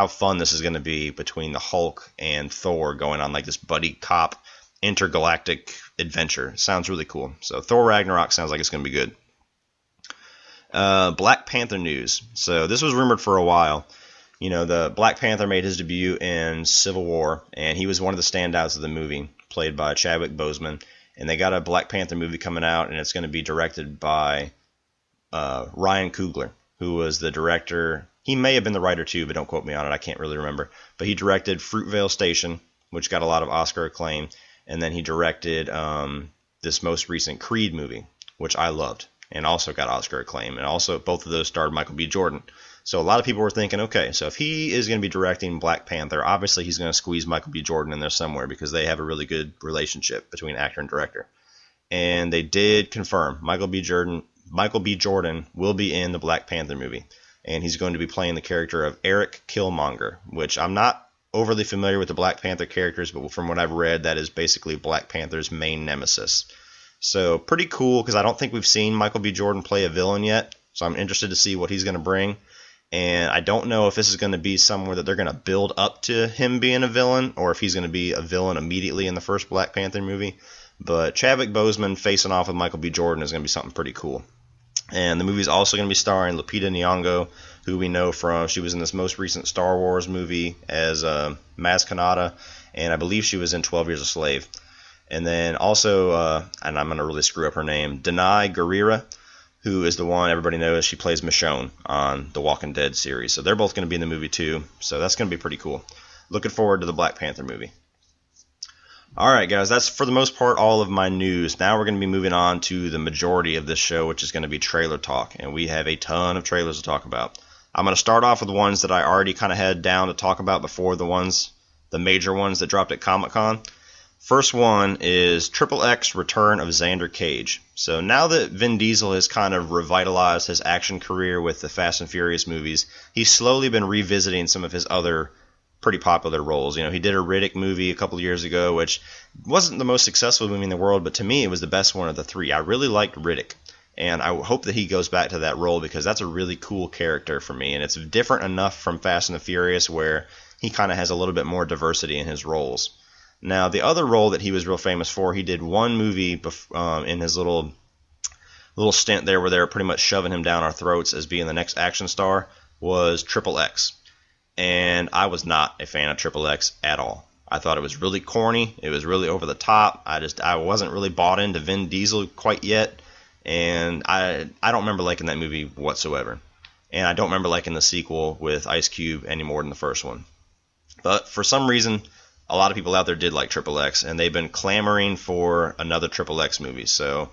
fun this is going to be between the Hulk and Thor going on like this buddy cop intergalactic adventure. Sounds really cool. So Thor Ragnarok sounds like it's going to be good. Black Panther news. So this was rumored for a while. The Black Panther made his debut in Civil War, and he was one of the standouts of the movie, played by Chadwick Boseman. And they got a Black Panther movie coming out, and it's going to be directed by Ryan Coogler, who was the director. He may have been the writer too, but don't quote me on it. I can't really remember. But he directed Fruitvale Station, which got a lot of Oscar acclaim. And then he directed this most recent Creed movie, which I loved, and also got Oscar acclaim. And also both of those starred Michael B. Jordan. So a lot of people were thinking, okay, so if he is going to be directing Black Panther, obviously he's going to squeeze Michael B. Jordan in there somewhere because they have a really good relationship between actor and director. And they did confirm Michael B. Jordan will be in the Black Panther movie. And he's going to be playing the character of Eric Killmonger, which I'm not overly familiar with the Black Panther characters, but from what I've read, that is basically Black Panther's main nemesis. So pretty cool, because I don't think we've seen Michael B. Jordan play a villain yet. So I'm interested to see what he's going to bring. And I don't know if this is going to be somewhere that they're going to build up to him being a villain, or if he's going to be a villain immediately in the first Black Panther movie. But Chadwick Boseman facing off with Michael B. Jordan is going to be something pretty cool. And the movie's also going to be starring Lupita Nyong'o, who we know from, she was in this most recent Star Wars movie as Maz Kanata, and I believe she was in 12 Years a Slave. And then also, and I'm going to really screw up her name, Danai Gurira, who is the one everybody knows. She plays Michonne on the Walking Dead series. So they're both going to be in the movie too. So that's going to be pretty cool. Looking forward to the Black Panther movie. Alright guys, that's for the most part all of my news. Now we're going to be moving on to the majority of this show, which is going to be trailer talk. And we have a ton of trailers to talk about. I'm going to start off with the ones that I already kind of had down to talk about before the major ones that dropped at Comic-Con. First one is XXX Return of Xander Cage. So now that Vin Diesel has kind of revitalized his action career with the Fast and Furious movies, he's slowly been revisiting some of his other pretty popular roles. He did a Riddick movie a couple of years ago, which wasn't the most successful movie in the world, but to me it was the best one of the three. I really liked Riddick, and I hope that he goes back to that role because that's a really cool character for me, and it's different enough from Fast and the Furious where he kind of has a little bit more diversity in his roles. Now, the other role that he was real famous for, he did one movie in his little stint there where they were pretty much shoving him down our throats as being the next action star, was XXX. And I was not a fan of XXX at all. I thought it was really corny. It was really over the top. I wasn't really bought into Vin Diesel quite yet. And I don't remember liking that movie whatsoever. And I don't remember liking the sequel with Ice Cube any more than the first one. But for some reason, a lot of people out there did like XXX, and they've been clamoring for another XXX movie. So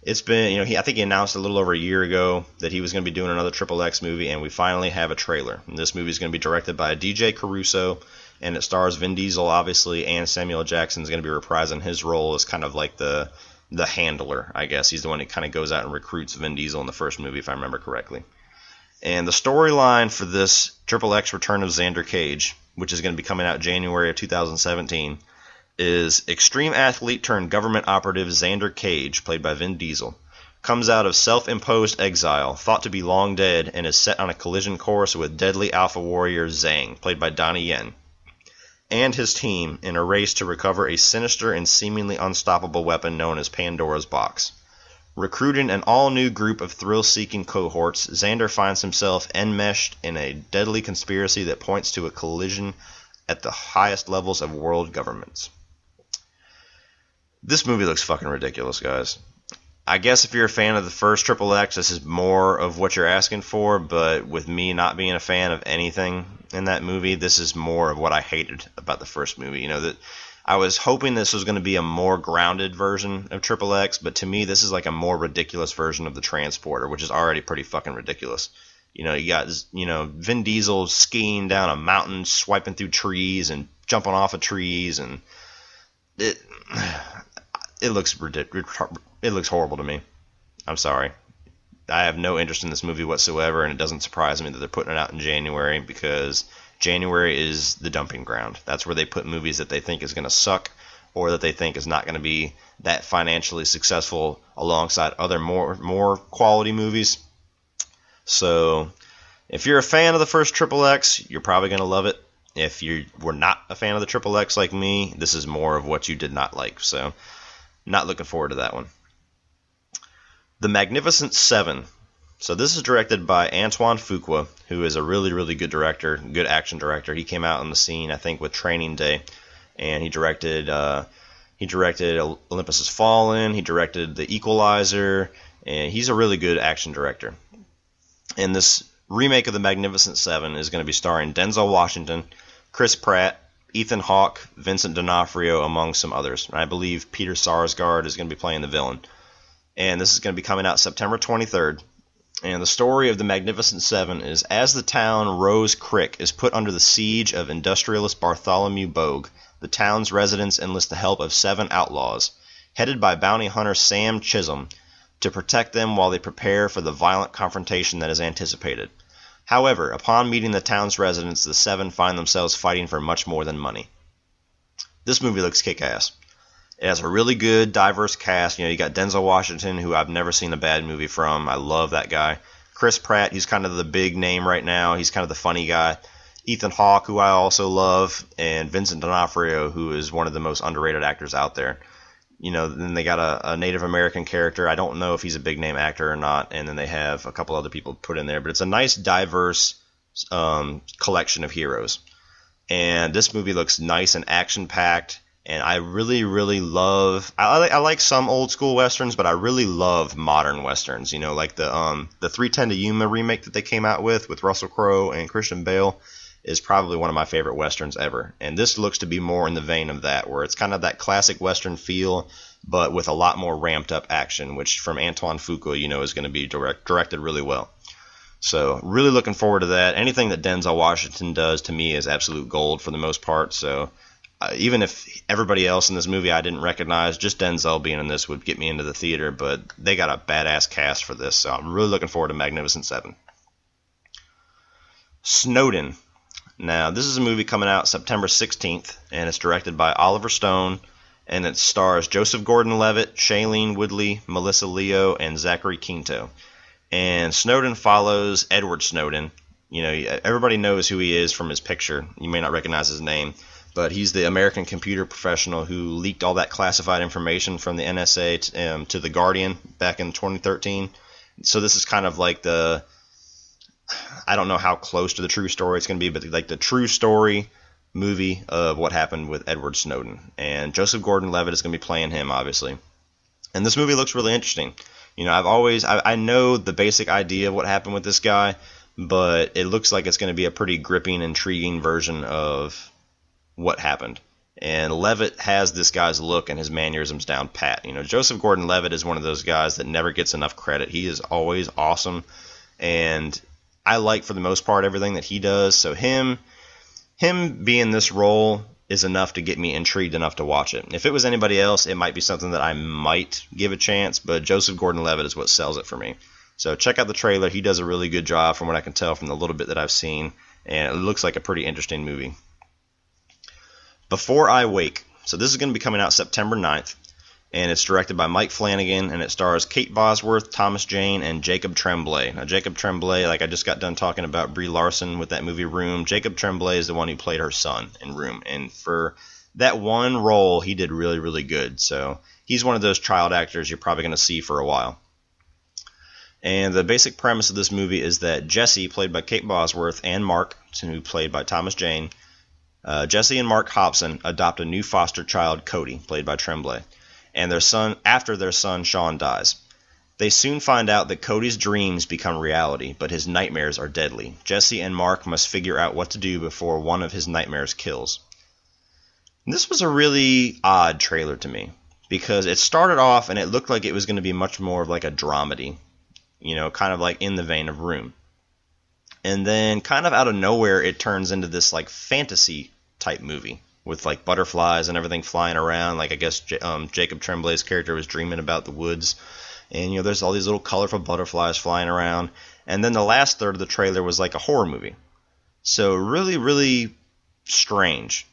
it's been, I think he announced a little over a year ago that he was going to be doing another XXX movie, and we finally have a trailer. And this movie is going to be directed by DJ Caruso, and it stars Vin Diesel, obviously, and Samuel L. Jackson is going to be reprising his role as kind of like the handler, I guess. He's the one who kind of goes out and recruits Vin Diesel in the first movie, if I remember correctly. And the storyline for this XXX Return of Xander Cage, which is going to be coming out January of 2017, is extreme athlete turned government operative Xander Cage, played by Vin Diesel, comes out of self-imposed exile, thought to be long dead, and is set on a collision course with deadly alpha warrior Zhang, played by Donnie Yen, and his team in a race to recover a sinister and seemingly unstoppable weapon known as Pandora's Box. Recruiting an all-new group of thrill-seeking cohorts, Xander finds himself enmeshed in a deadly conspiracy that points to a collision at the highest levels of world governments. This movie looks fucking ridiculous, guys. I guess if you're a fan of the first XXX, this is more of what you're asking for, but with me not being a fan of anything in that movie, this is more of what I hated about the first movie. That I was hoping this was going to be a more grounded version of XXX, but to me this is like a more ridiculous version of the Transporter, which is already pretty fucking ridiculous. You got Vin Diesel skiing down a mountain, swiping through trees and jumping off of trees, and it looks it looks horrible to me. I'm sorry. I have no interest in this movie whatsoever, and it doesn't surprise me that they're putting it out in January, because January is the dumping ground. That's where they put movies that they think is going to suck, or that they think is not going to be that financially successful alongside other more quality movies. So if you're a fan of the first Triple X, you're probably going to love it. If you were not a fan of the Triple X like me, this is more of what you did not like. So not looking forward to that one. The Magnificent Seven. So this is directed by Antoine Fuqua, who is a really, really good director, good action director. He came out on the scene, I think, with Training Day, and he directed Olympus Has Fallen. He directed The Equalizer, and he's a really good action director. And this remake of The Magnificent Seven is going to be starring Denzel Washington, Chris Pratt, Ethan Hawke, Vincent D'Onofrio, among some others. And I believe Peter Sarsgaard is going to be playing the villain. And this is going to be coming out September 23rd. And the story of the Magnificent Seven is, as the town Rose Creek is put under the siege of industrialist Bartholomew Bogue, the town's residents enlist the help of 7 outlaws, headed by bounty hunter Sam Chisholm, to protect them while they prepare for the violent confrontation that is anticipated. However, upon meeting the town's residents, the 7 find themselves fighting for much more than money. This movie looks kick-ass. It has a really good, diverse cast. You got Denzel Washington, who I've never seen a bad movie from. I love that guy. Chris Pratt, he's kind of the big name right now. He's kind of the funny guy. Ethan Hawke, who I also love, and Vincent D'Onofrio, who is one of the most underrated actors out there. Then they got a Native American character. I don't know if he's a big name actor or not. And then they have a couple other people put in there. But it's a nice, diverse collection of heroes. And this movie looks nice and action-packed. And I really, really love... I like some old-school westerns, but I really love modern westerns. Like the 310 to Yuma remake that they came out with Russell Crowe and Christian Bale, is probably one of my favorite westerns ever. And this looks to be more in the vein of that, where it's kind of that classic western feel, but with a lot more ramped-up action, which from Antoine Fuqua, is going to be directed really well. So really looking forward to that. Anything that Denzel Washington does, to me, is absolute gold for the most part. So... even if everybody else in this movie I didn't recognize, just Denzel being in this would get me into the theater, but they got a badass cast for this, so I'm really looking forward to Magnificent Seven. Snowden. Now, this is a movie coming out September 16th, and it's directed by Oliver Stone, and it stars Joseph Gordon-Levitt, Shailene Woodley, Melissa Leo, and Zachary Quinto. And Snowden follows Edward Snowden. Everybody knows who he is from his picture. You may not recognize his name. But he's the American computer professional who leaked all that classified information from the NSA to The Guardian back in 2013. So this is kind of like I don't know how close to the true story it's going to be, but like the true story movie of what happened with Edward Snowden. And Joseph Gordon-Levitt is going to be playing him, obviously. And this movie looks really interesting. I know the basic idea of what happened with this guy, but it looks like it's going to be a pretty gripping, intriguing version of what happened. And Levitt has this guy's look and his mannerisms down pat. Joseph Gordon-Levitt is one of those guys that never gets enough credit. He is always awesome, and I like, for the most part, everything that he does. So him being this role is enough to get me intrigued enough to watch it. If it was anybody else, it might be something that I might give a chance, but Joseph Gordon-Levitt is what sells it for me. So check out the trailer. He does a really good job from what I can tell from the little bit that I've seen, and it looks like a pretty interesting movie. Before I Wake. So this is going to be coming out September 9th, and it's directed by Mike Flanagan, and it stars Kate Bosworth, Thomas Jane, and Jacob Tremblay. Now, Jacob Tremblay, like I just got done talking about Brie Larson with that movie Room, Jacob Tremblay is the one who played her son in Room, and for that one role, he did really, really good. So he's one of those child actors you're probably going to see for a while. And the basic premise of this movie is that Jesse, played by Kate Bosworth, and Mark, who played by Thomas Jane, Jesse and Mark Hobson adopt a new foster child, Cody, played by Tremblay, and their son Sean dies. They soon find out that Cody's dreams become reality, but his nightmares are deadly. Jesse and Mark must figure out what to do before one of his nightmares kills. This was a really odd trailer to me, because it started off and it looked like it was going to be much more of like a dramedy, kind of like in the vein of Room. And then kind of out of nowhere, it turns into this like fantasy type movie. with like butterflies and everything flying around. Like I guess Jacob Tremblay's character was dreaming about the woods, and there's all these little colorful butterflies flying around. And then the last third of the trailer was like a horror movie. So really, really strange.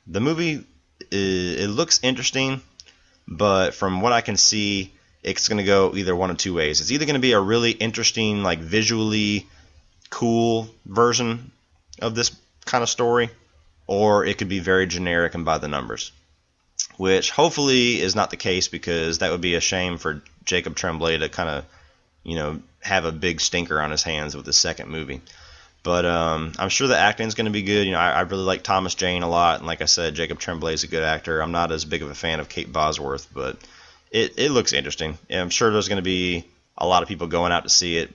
The movie, it looks interesting, but from what I can see, it's going to go either one of two ways. It's either going to be a really interesting, like visually cool version of this kind of story, or it could be very generic and by the numbers, which hopefully is not the case, because that would be a shame for Jacob Tremblay to kind of, have a big stinker on his hands with the second movie. But I'm sure the acting's going to be good. I really like Thomas Jane a lot, and like I said, Jacob Tremblay is a good actor. I'm not as big of a fan of Kate Bosworth, but it looks interesting. And I'm sure there's going to be a lot of people going out to see it,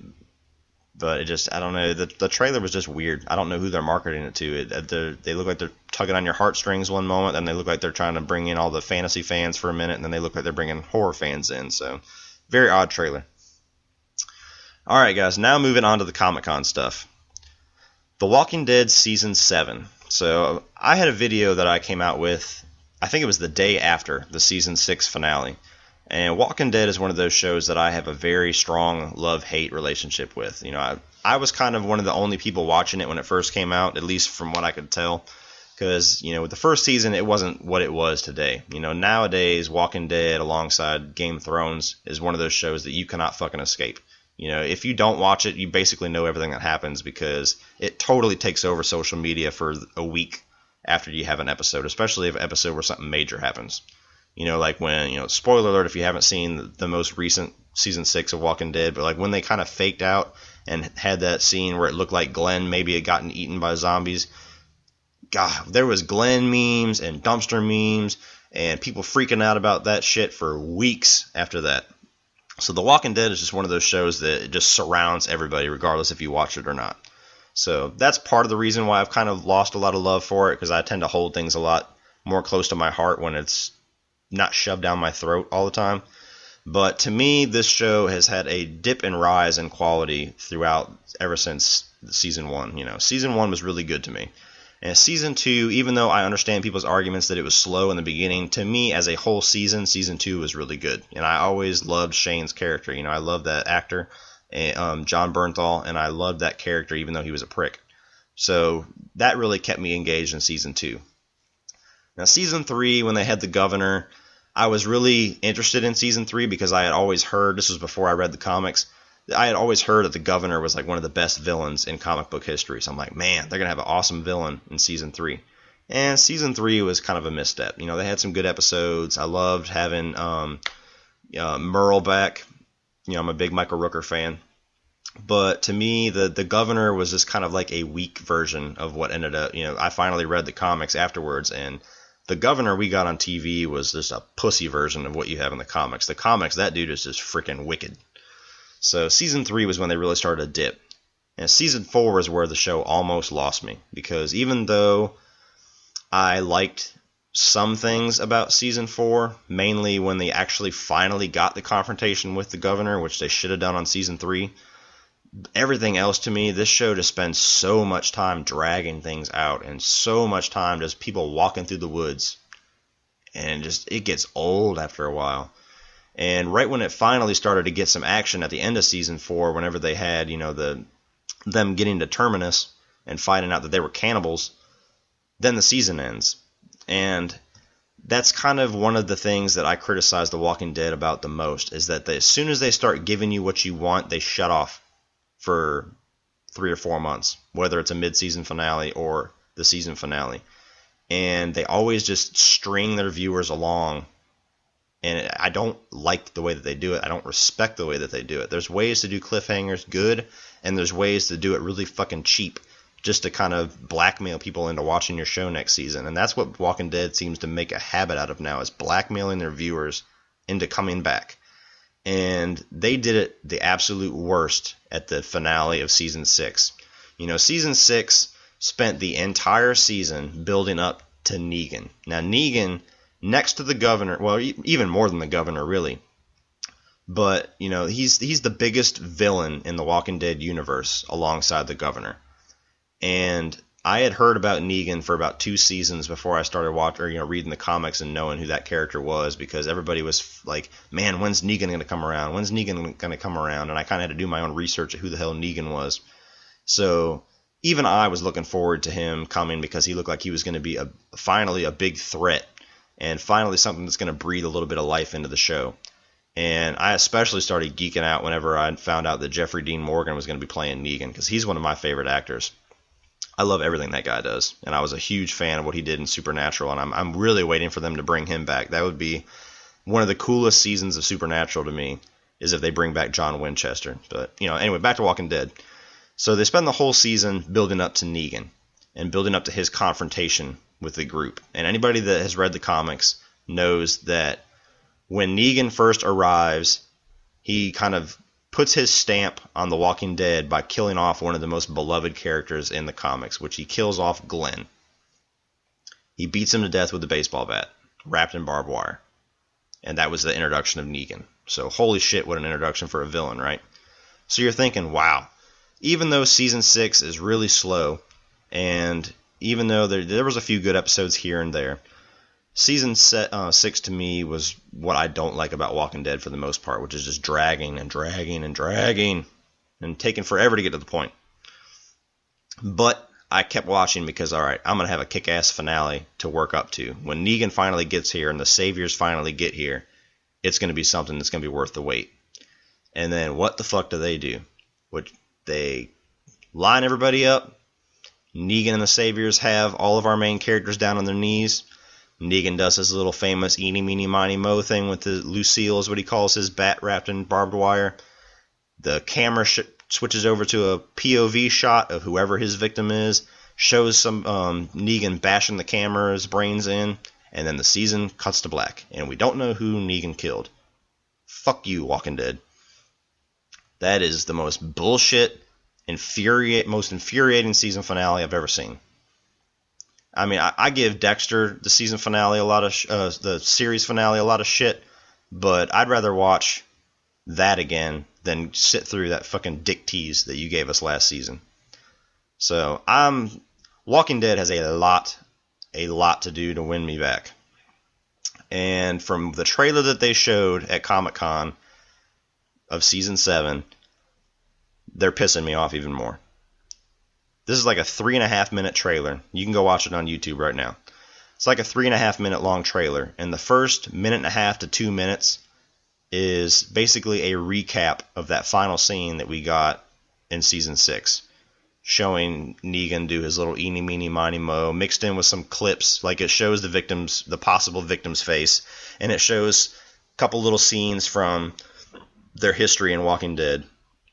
but I don't know. The trailer was just weird. I don't know who they're marketing it to. They look like they're tugging on your heartstrings one moment, and they look like they're trying to bring in all the fantasy fans for a minute, and then they look like they're bringing horror fans in. So, very odd trailer. All right, guys, now moving on to the Comic-Con stuff. The Walking Dead Season 7. So I had a video that I came out with, I think it was the day after the Season 6 finale. And Walking Dead is one of those shows that I have a very strong love-hate relationship with. I was kind of one of the only people watching it when it first came out, at least from what I could tell. Because, with the first season, it wasn't what it was today. Nowadays, Walking Dead alongside Game of Thrones is one of those shows that you cannot fucking escape. If you don't watch it, you basically know everything that happens, because it totally takes over social media for a week after you have an episode, especially if an episode where something major happens. Like when, spoiler alert if you haven't seen the most recent Season 6 of Walking Dead, but like when they kind of faked out and had that scene where it looked like Glenn maybe had gotten eaten by zombies. God, there was Glenn memes and dumpster memes and people freaking out about that shit for weeks after that. So The Walking Dead is just one of those shows that it just surrounds everybody, regardless if you watch it or not. So that's part of the reason why I've kind of lost a lot of love for it, because I tend to hold things a lot more close to my heart when it's not shoved down my throat all the time. But to me, this show has had a dip and rise in quality throughout ever since Season 1. Season 1 was really good to me. And Season 2, even though I understand people's arguments that it was slow in the beginning, to me as a whole Season 2 was really good. And I always loved Shane's character. I love that actor, John Bernthal, and I loved that character even though he was a prick. So that really kept me engaged in Season 2. Now Season 3, when they had the governor, I was really interested in Season 3 because I had always heard, this was before I read the comics, I had always heard that the governor was like one of the best villains in comic book history. So I'm like, man, they're going to have an awesome villain in Season 3. And Season 3 was kind of a misstep. They had some good episodes. I loved having Merle back. I'm a big Michael Rooker fan. But to me, the governor was just kind of like a weak version of what ended up, I finally read the comics afterwards, and the governor we got on TV was just a pussy version of what you have in the comics. The comics, that dude is just freaking wicked. So Season 3 was when they really started to dip. And Season 4 is where the show almost lost me. Because even though I liked some things about Season 4, mainly when they actually finally got the confrontation with the governor, which they should have done on Season 3, everything else to me, this show just spends so much time dragging things out and so much time just people walking through the woods. And it gets old after a while. And right when it finally started to get some action at the end of Season 4, whenever they had, them getting to Terminus and finding out that they were cannibals, then the season ends. And that's kind of one of the things that I criticize The Walking Dead about the most, is that as soon as they start giving you what you want, they shut off for 3 or 4 months, whether it's a mid-season finale or the season finale. And they always just string their viewers along. And I don't like the way that they do it. I don't respect the way that they do it. There's ways to do cliffhangers good, and there's ways to do it really fucking cheap, just to kind of blackmail people into watching your show next season. And that's what Walking Dead seems to make a habit out of now, is blackmailing their viewers into coming back. And they did it the absolute worst at the finale of Season 6. Season 6 spent the entire season building up to Negan. Now, Negan, next to the governor, well, even more than the governor, really. But, he's the biggest villain in the Walking Dead universe alongside the governor. And I had heard about Negan for about 2 seasons before I started watching, or reading the comics and knowing who that character was, because everybody was like, man, when's Negan going to come around? When's Negan going to come around? And I kind of had to do my own research of who the hell Negan was. So even I was looking forward to him coming, because he looked like he was going to be finally a big threat, and finally something that's going to breathe a little bit of life into the show. And I especially started geeking out whenever I found out that Jeffrey Dean Morgan was going to be playing Negan, because he's one of my favorite actors. I love everything that guy does, and I was a huge fan of what he did in Supernatural, and I'm really waiting for them to bring him back. That would be one of the coolest seasons of Supernatural to me, is if they bring back John Winchester. But, anyway, back to Walking Dead. So they spend the whole season building up to Negan, and building up to his confrontation with the group. And anybody that has read the comics knows that when Negan first arrives, he kind of puts his stamp on The Walking Dead by killing off one of the most beloved characters in the comics, which he kills off Glenn. He beats him to death with a baseball bat, wrapped in barbed wire. And that was the introduction of Negan. So holy shit, what an introduction for a villain, right? So you're thinking, wow, even though Season 6 is really slow, and even though there was a few good episodes here and there, Season 6 to me was what I don't like about Walking Dead for the most part, which is just dragging and dragging and dragging and taking forever to get to the point. But I kept watching because, all right, I'm going to have a kick-ass finale to work up to. When Negan finally gets here and the Saviors finally get here, it's going to be something that's going to be worth the wait. And then what the fuck do? They line everybody up. Negan and the Saviors have all of our main characters down on their knees. Negan does his little famous eeny, meeny, miny, mo thing with the Lucille, is what he calls his bat wrapped in barbed wire. The camera switches over to a POV shot of whoever his victim is, shows some Negan bashing the camera's brains in, and then the season cuts to black, and we don't know who Negan killed. Fuck you, Walking Dead. That is the most bullshit, most infuriating season finale I've ever seen. I mean, I give Dexter, the season finale, the series finale, a lot of shit, but I'd rather watch that again than sit through that fucking dick tease that you gave us last season. So, Walking Dead has a lot to do to win me back. And from the trailer that they showed at Comic-Con of Season 7, they're pissing me off even more. This is like a 3.5 minute trailer. You can go watch it on YouTube right now. It's like a 3.5 minute long trailer, and the first 1.5 to 2 minutes is basically a recap of that final scene that we got in Season 6, showing Negan do his little eeny, meeny, miny, mo, mixed in with some clips. Like, it shows the possible victim's face, and it shows a couple little scenes from their history in Walking Dead.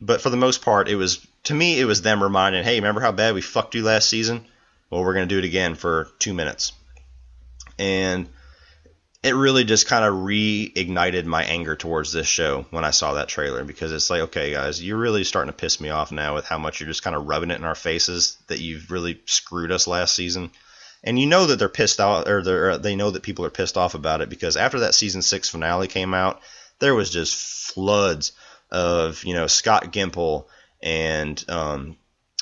But for the most part, to me, it was them reminding, hey, remember how bad we fucked you last season? Well, we're going to do it again for 2 minutes. And it really just kind of reignited my anger towards this show when I saw that trailer, because it's like, okay, guys, you're really starting to piss me off now with how much you're just kind of rubbing it in our faces that you've really screwed us last season. And you know that they're pissed off, or they know that people are pissed off about it, because after that Season 6 finale came out, there was just floods of, Scott Gimple and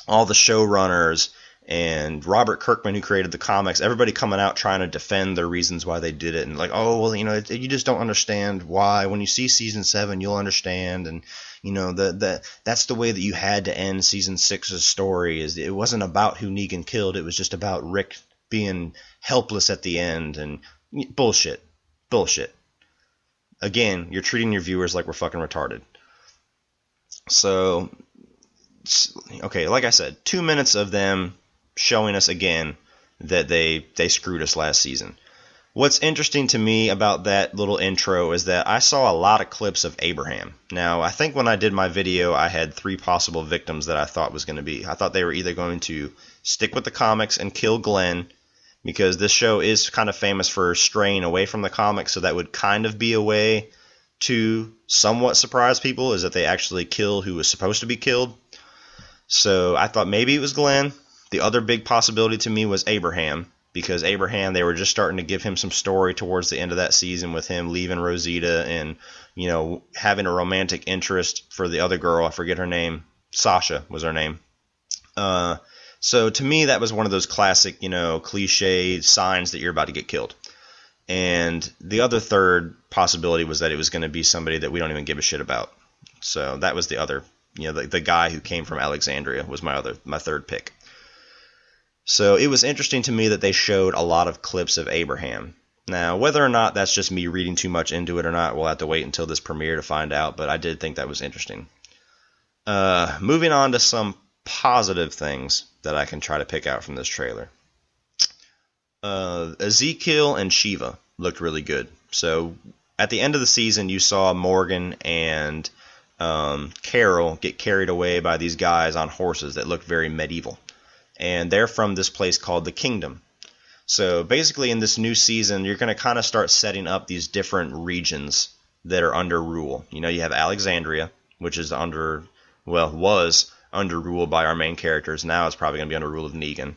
all the showrunners and Robert Kirkman, who created the comics, everybody coming out trying to defend their reasons why they did it, and like, oh, well, you just don't understand why. When you see Season 7, you'll understand, and that's the way that you had to end Season 6's story. Is it wasn't about who Negan killed, it was just about Rick being helpless at the end, and bullshit. Again, you're treating your viewers like we're fucking retarded. So, okay, like I said, 2 minutes of them showing us again that they screwed us last season. What's interesting to me about that little intro is that I saw a lot of clips of Abraham. Now, I think when I did my video, I had 3 possible victims that I thought was going to be. I thought they were either going to stick with the comics and kill Glenn, because this show is kind of famous for straying away from the comics, so that would kind of be a way to somewhat surprise people, is that they actually kill who was supposed to be killed. So I thought maybe it was Glenn. The other big possibility to me was Abraham, because Abraham, they were just starting to give him some story towards the end of that season with him leaving Rosita and, having a romantic interest for the other girl. I forget her name. Sasha was her name. So to me, that was one of those classic, cliche signs that you're about to get killed. And the other third possibility was that it was going to be somebody that we don't even give a shit about. So that was the other, the guy who came from Alexandria was my third pick. So it was interesting to me that they showed a lot of clips of Abraham. Now, whether or not that's just me reading too much into it or not, we'll have to wait until this premiere to find out, but I did think that was interesting. Moving on to some positive things that I can try to pick out from this trailer. Ezekiel and Shiva looked really good. So at the end of the season, you saw Morgan and Carol get carried away by these guys on horses that looked very medieval. And they're from this place called the Kingdom. So basically in this new season, you're going to kind of start setting up these different regions that are under rule. You have Alexandria, which is was under rule by our main characters. Now it's probably going to be under rule of Negan.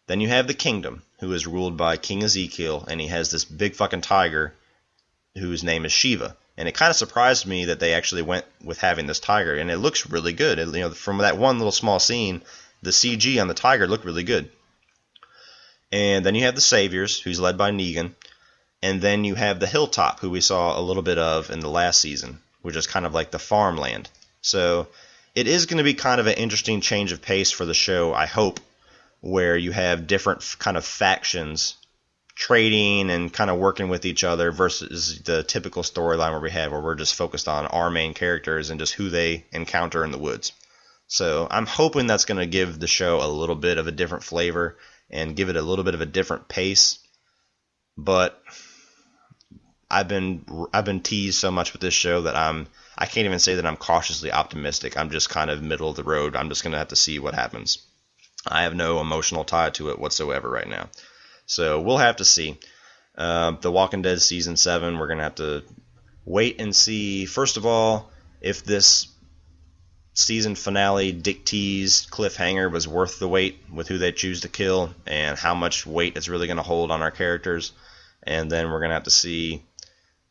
Then you have the Kingdom, who is ruled by King Ezekiel, and he has this big fucking tiger whose name is Shiva. And it kind of surprised me that they actually went with having this tiger, and it looks really good. From that one little small scene, the CG on the tiger looked really good. And then you have the Saviors, who's led by Negan. And then you have the Hilltop, who we saw a little bit of in the last season, which is kind of like the farmland. So it is going to be kind of an interesting change of pace for the show, I hope, where you have different kind of factions trading and kind of working with each other versus the typical storyline where we're just focused on our main characters and just who they encounter in the woods. So I'm hoping that's going to give the show a little bit of a different flavor and give it a little bit of a different pace. But I've been teased so much with this show that I can't even say that I'm cautiously optimistic. I'm just kind of middle of the road. I'm just going to have to see what happens. I have no emotional tie to it whatsoever right now. So we'll have to see. The Walking Dead Season 7, we're going to have to wait and see, first of all, if this season finale Dick T's cliffhanger was worth the wait with who they choose to kill and how much weight it's really going to hold on our characters. And then we're going to have to see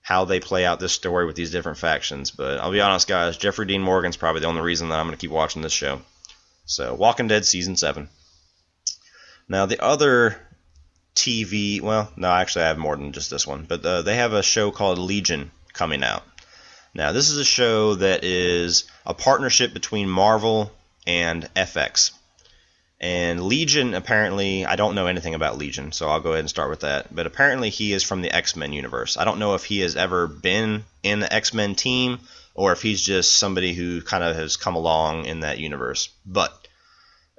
how they play out this story with these different factions. But I'll be honest, guys, Jeffrey Dean Morgan's probably the only reason that I'm going to keep watching this show. So, Walking Dead Season 7. Now, the other TV... Well, no, actually, I have more than just this one. But they have a show called Legion coming out. Now, this is a show that is a partnership between Marvel and FX. And Legion, apparently... I don't know anything about Legion, so I'll go ahead and start with that. But apparently, he is from the X-Men universe. I don't know if he has ever been in the X-Men team, or if he's just somebody who kind of has come along in that universe. But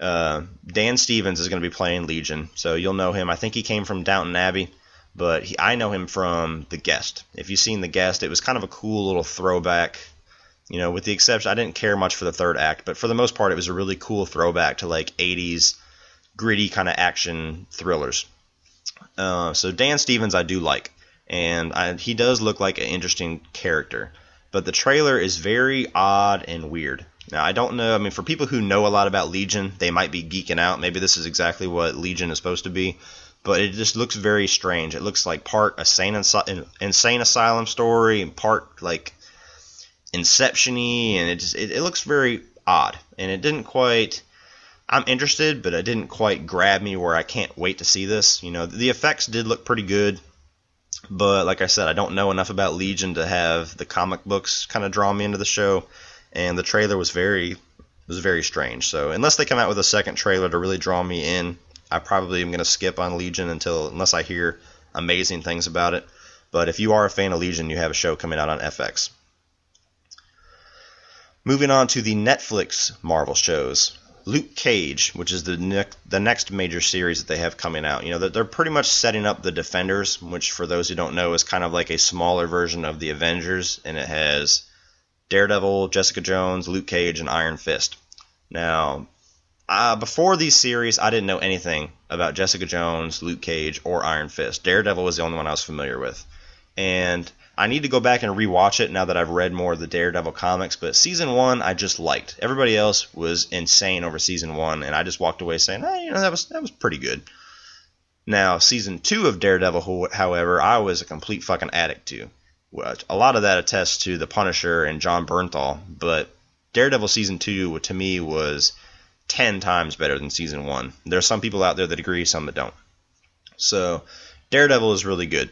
Dan Stevens is going to be playing Legion, so you'll know him. I think he came from Downton Abbey, but I know him from The Guest. If you've seen The Guest, it was kind of a cool little throwback. With the exception, I didn't care much for the third act, but for the most part, it was a really cool throwback to like 80s gritty kind of action thrillers. So Dan Stevens I do like, and he does look like an interesting character. But the trailer is very odd and weird. Now, I don't know. I mean, for people who know a lot about Legion, they might be geeking out. Maybe this is exactly what Legion is supposed to be. But it just looks very strange. It looks like part insane asylum story and part like Inception-y. And it looks very odd. And it didn't quite... I'm interested, but it didn't quite grab me where I can't wait to see this. The effects did look pretty good. But like I said, I don't know enough about Legion to have the comic books kind of draw me into the show, and the trailer was very strange. So unless they come out with a second trailer to really draw me in, I probably am going to skip on Legion unless I hear amazing things about it. But if you are a fan of Legion, you have a show coming out on FX. Moving on to the Netflix Marvel shows. Luke Cage, which is the next major series that they have coming out. They're pretty much setting up the Defenders, which for those who don't know is kind of like a smaller version of the Avengers, and it has Daredevil, Jessica Jones, Luke Cage, and Iron Fist. Now, before these series, I didn't know anything about Jessica Jones, Luke Cage, or Iron Fist. Daredevil was the only one I was familiar with. And I need to go back and rewatch it now that I've read more of the Daredevil comics, but Season 1 I just liked. Everybody else was insane over Season 1, and I just walked away saying, that was pretty good. Now, Season 2 of Daredevil, however, I was a complete fucking addict to. A lot of that attests to The Punisher and Jon Bernthal, but Daredevil Season 2 to me was 10 times better than season 1. There are some people out there that agree, some that don't. So Daredevil is really good.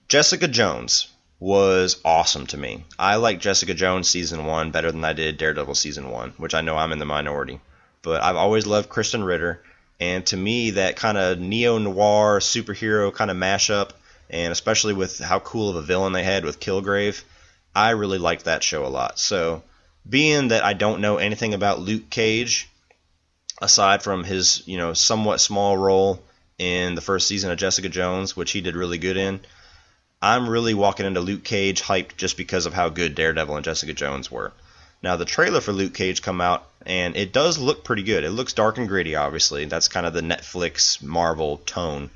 Jessica Jones was awesome to me. I like Jessica Jones season 1 better than I did Daredevil season 1, which I know I'm in the minority. But I've always loved Kristen Ritter, and to me that kind of neo-noir superhero kind of mashup, and especially with how cool of a villain they had with Kilgrave, I really liked that show a lot. So being that I don't know anything about Luke Cage, aside from his somewhat small role in the first season of Jessica Jones, which he did really good in, I'm really walking into Luke Cage hyped just because of how good Daredevil and Jessica Jones were. Now, the trailer for Luke Cage come out, and it does look pretty good. It looks dark and gritty, obviously. That's kind of the Netflix Marvel tone.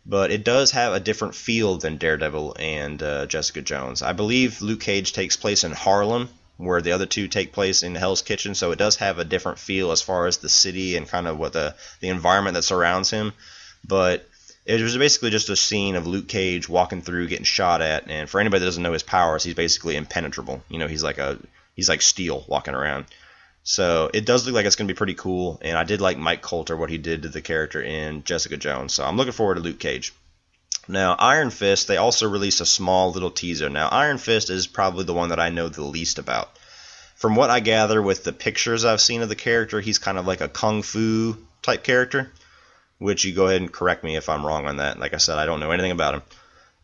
But it does have a different feel than Daredevil and Jessica Jones. I believe Luke Cage takes place in Harlem, where the other two take place in Hell's Kitchen, so it does have a different feel as far as the city and kind of what the environment that surrounds him. But it was basically just a scene of Luke Cage walking through, getting shot at, and for anybody that doesn't know his powers, he's basically impenetrable. He's like steel walking around. So it does look like it's going to be pretty cool, and I did like Mike Colter, what he did to the character in Jessica Jones, so I'm looking forward to Luke Cage. Now, Iron Fist, they also released a small little teaser. Now, Iron Fist is probably the one that I know the least about. From what I gather with the pictures I've seen of the character, he's kind of like a kung fu type character, which you go ahead and correct me if I'm wrong on that. Like I said, I don't know anything about him.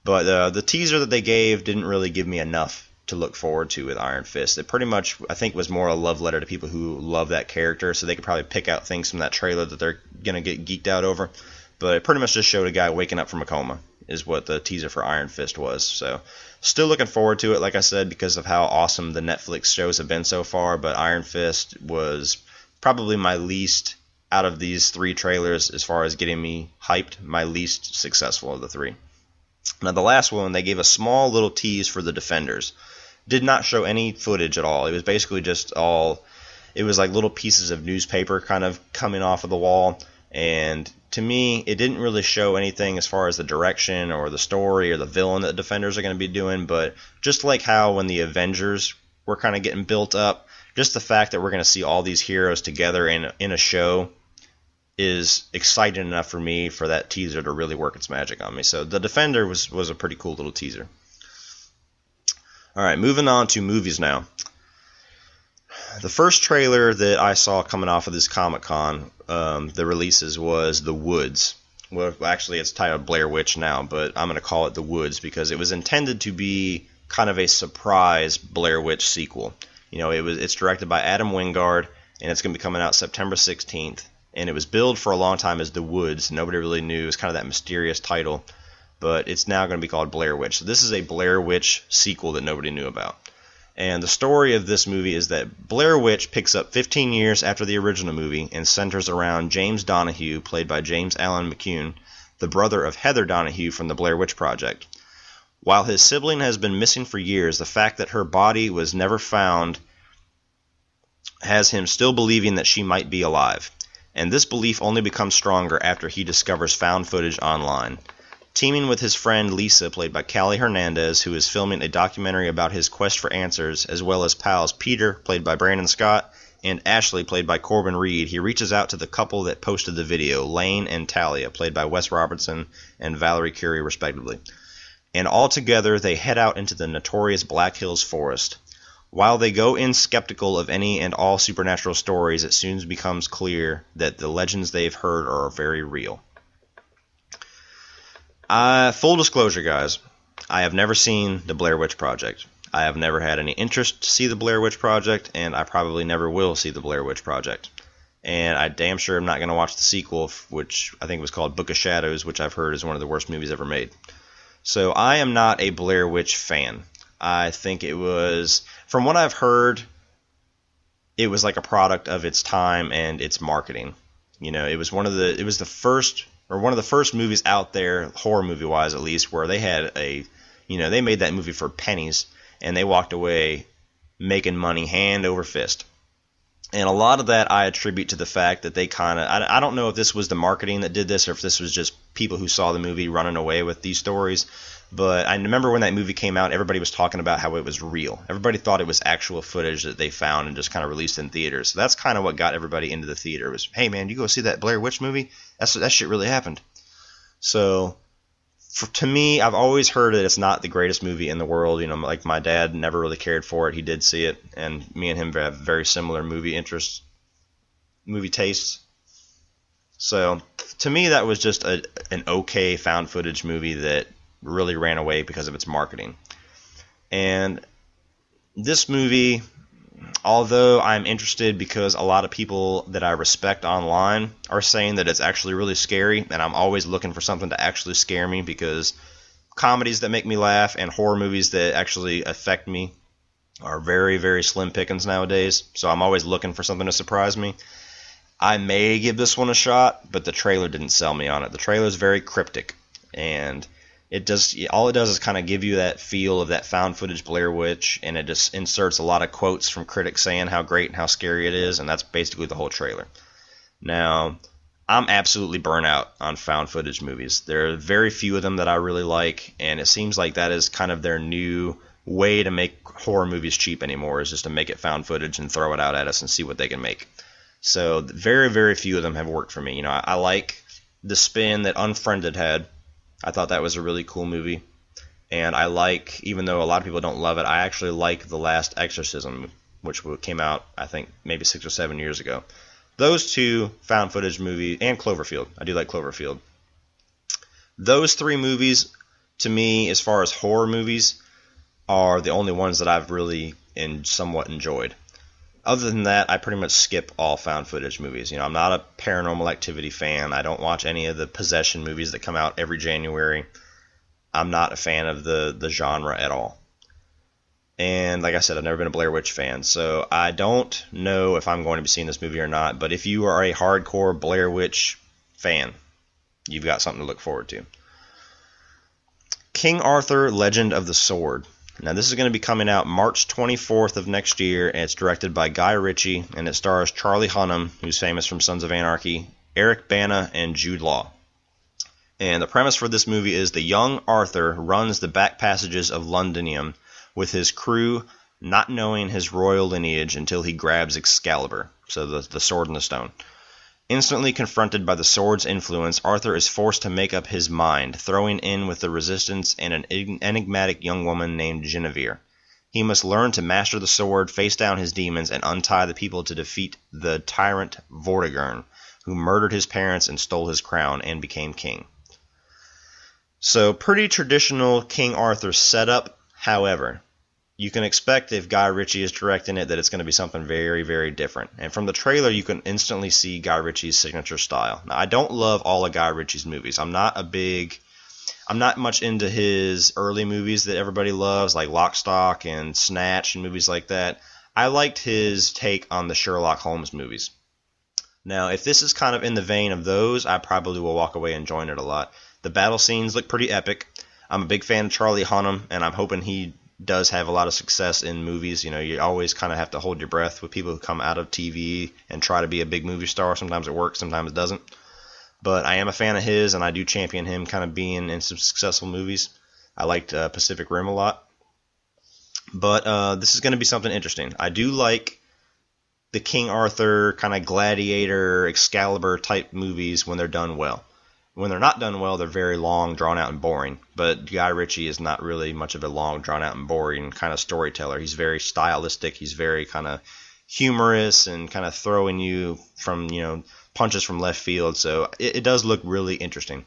But the teaser that they gave didn't really give me enough to look forward to with Iron Fist. It pretty much, I think, was more a love letter to people who love that character, so they could probably pick out things from that trailer that they're going to get geeked out over. But it pretty much just showed a guy waking up from a coma, is what the teaser for Iron Fist was. So still looking forward to it, like I said, because of how awesome the Netflix shows have been so far. But Iron Fist was probably my least, out of these 3 trailers, as far as getting me hyped, my least successful of the 3. Now, the last one, they gave a small little tease for The Defenders. Did not show any footage at all. It was basically just it was like little pieces of newspaper kind of coming off of the wall. And to me, it didn't really show anything as far as the direction or the story or the villain that the Defenders are going to be doing. But just like how when the Avengers were kind of getting built up, just the fact that we're going to see all these heroes together in a show is exciting enough for me for that teaser to really work its magic on me. So The Defender was a pretty cool little teaser. Alright, moving on to movies now. The first trailer that I saw coming off of this Comic-Con, the releases, was The Woods. Well, actually it's titled Blair Witch now, but I'm going to call it The Woods because it was intended to be kind of a surprise Blair Witch sequel. It's directed by Adam Wingard, and it's going to be coming out September 16th. And it was billed for a long time as The Woods. Nobody really knew. It was kind of that mysterious title. But it's now going to be called Blair Witch. So this is a Blair Witch sequel that nobody knew about. And the story of this movie is that Blair Witch picks up 15 years after the original movie and centers around James Donahue, played by James Allen McCune, the brother of Heather Donahue from the Blair Witch Project. While his sibling has been missing for years, the fact that her body was never found has him still believing that she might be alive. And this belief only becomes stronger after he discovers found footage online. Teaming with his friend Lisa, played by Callie Hernandez, who is filming a documentary about his quest for answers, as well as pals Peter, played by Brandon Scott, and Ashley, played by Corbin Reed, he reaches out to the couple that posted the video, Lane and Talia, played by Wes Robertson and Valerie Curie, respectively. And all together, they head out into the notorious Black Hills Forest. While they go in skeptical of any and all supernatural stories, it soon becomes clear that the legends they've heard are very real. Full disclosure, guys, I have never seen the Blair Witch Project. I have never had any interest to see the Blair Witch Project, and I probably never will see the Blair Witch Project. And I damn sure am not going to watch the sequel, which I think was called Book of Shadows, which I've heard is one of the worst movies ever made. So I am not a Blair Witch fan. I think it was, from what I've heard, it was like a product of its time and its marketing. It was one of the first movies out there, horror movie wise at least, where they had they made that movie for pennies and they walked away making money hand over fist. And a lot of that I attribute to the fact that they kind of, I don't know if this was the marketing that did this or if this was just people who saw the movie running away with these stories. But I remember when that movie came out, everybody was talking about how it was real. Everybody thought it was actual footage that they found and just kind of released in theaters. So that's kind of what got everybody into the theater was, hey man, you go see that Blair Witch movie? That shit really happened. So to me, I've always heard that it's not the greatest movie in the world. You know, like my dad never really cared for it. He did see it, and me and him have very similar movie interests, movie tastes. So to me, that was just an okay found footage movie that really ran away because of its marketing. And this movie, although I'm interested because a lot of people that I respect online are saying that it's actually really scary, and I'm always looking for something to actually scare me because comedies that make me laugh and horror movies that actually affect me are very, very slim pickings nowadays. So I'm always looking for something to surprise me. I may give this one a shot, but the trailer didn't sell me on it. The trailer is very cryptic, and all it does is kind of give you that feel of that found footage Blair Witch, and it just inserts a lot of quotes from critics saying how great and how scary it is, and that's basically the whole trailer. Now, I'm absolutely burnt out on found footage movies. There are very few of them that I really like, and it seems like that is kind of their new way to make horror movies cheap anymore, is just to make it found footage and throw it out at us and see what they can make. So very, very few of them have worked for me. You know, I like the spin that Unfriended had. I thought that was a really cool movie. And I like, even though a lot of people don't love it, I actually like The Last Exorcism, which came out, I think, maybe 6 or 7 years ago. Those two found footage movies, and Cloverfield. I do like Cloverfield. Those three movies, to me, as far as horror movies, are the only ones that I've really somewhat enjoyed. Other than that, I pretty much skip all found footage movies. You know, I'm not a Paranormal Activity fan. I don't watch any of the possession movies that come out every January. I'm not a fan of the genre at all. And like I said, I've never been a Blair Witch fan, so I don't know if I'm going to be seeing this movie or not. But if you are a hardcore Blair Witch fan, you've got something to look forward to. King Arthur, Legend of the Sword. Now, this is going to be coming out March 24th of next year, and it's directed by Guy Ritchie, and it stars Charlie Hunnam, who's famous from Sons of Anarchy, Eric Bana, and Jude Law. And the premise for this movie is the young Arthur runs the back passages of Londinium with his crew, not knowing his royal lineage until he grabs Excalibur, so the sword and the stone. Instantly confronted by the sword's influence, Arthur is forced to make up his mind, throwing in with the resistance and an enigmatic young woman named Guinevere. He must learn to master the sword, face down his demons, and untie the people to defeat the tyrant Vortigern, who murdered his parents and stole his crown and became king. So, pretty traditional King Arthur setup. However, you can expect if Guy Ritchie is directing it that it's going to be something very, very different. And from the trailer, you can instantly see Guy Ritchie's signature style. Now, I don't love all of Guy Ritchie's movies. I'm not much into his early movies that everybody loves, like Lock, Stock, and Snatch, and movies like that. I liked his take on the Sherlock Holmes movies. Now, if this is kind of in the vein of those, I probably will walk away enjoying it a lot. The battle scenes look pretty epic. I'm a big fan of Charlie Hunnam, and I'm hoping he does have a lot of success in movies. You know, you always kind of have to hold your breath with people who come out of TV and try to be a big movie star. Sometimes it works, sometimes it doesn't. But I am a fan of his, and I do champion him kind of being in some successful movies. I liked Pacific Rim a lot. But this is going to be something interesting. I do like the King Arthur kind of gladiator, Excalibur type movies when they're done well. When they're not done well, they're very long, drawn out, and boring. But Guy Ritchie is not really much of a long, drawn out, and boring kind of storyteller. He's very stylistic. He's very kind of humorous and kind of throwing you from, punches from left field. So it does look really interesting.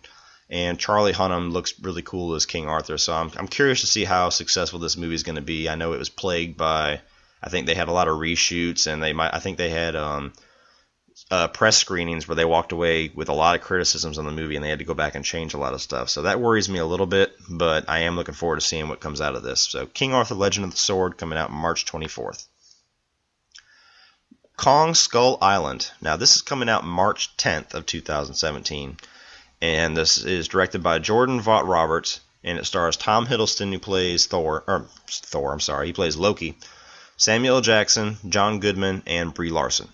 And Charlie Hunnam looks really cool as King Arthur. So I'm curious to see how successful this movie is going to be. I know it was plagued by, I think they had a lot of reshoots, and I think they had press screenings where they walked away with a lot of criticisms on the movie, and they had to go back and change a lot of stuff. So that worries me a little bit, but I am looking forward to seeing what comes out of this. So King Arthur, Legend of the Sword, coming out March 24th. Kong Skull Island. Now, this is coming out March 10th of 2017, and this is directed by Jordan Vogt Roberts, and it stars Tom Hiddleston, who plays he plays Loki. Samuel L. Jackson, John Goodman, and Brie Larson.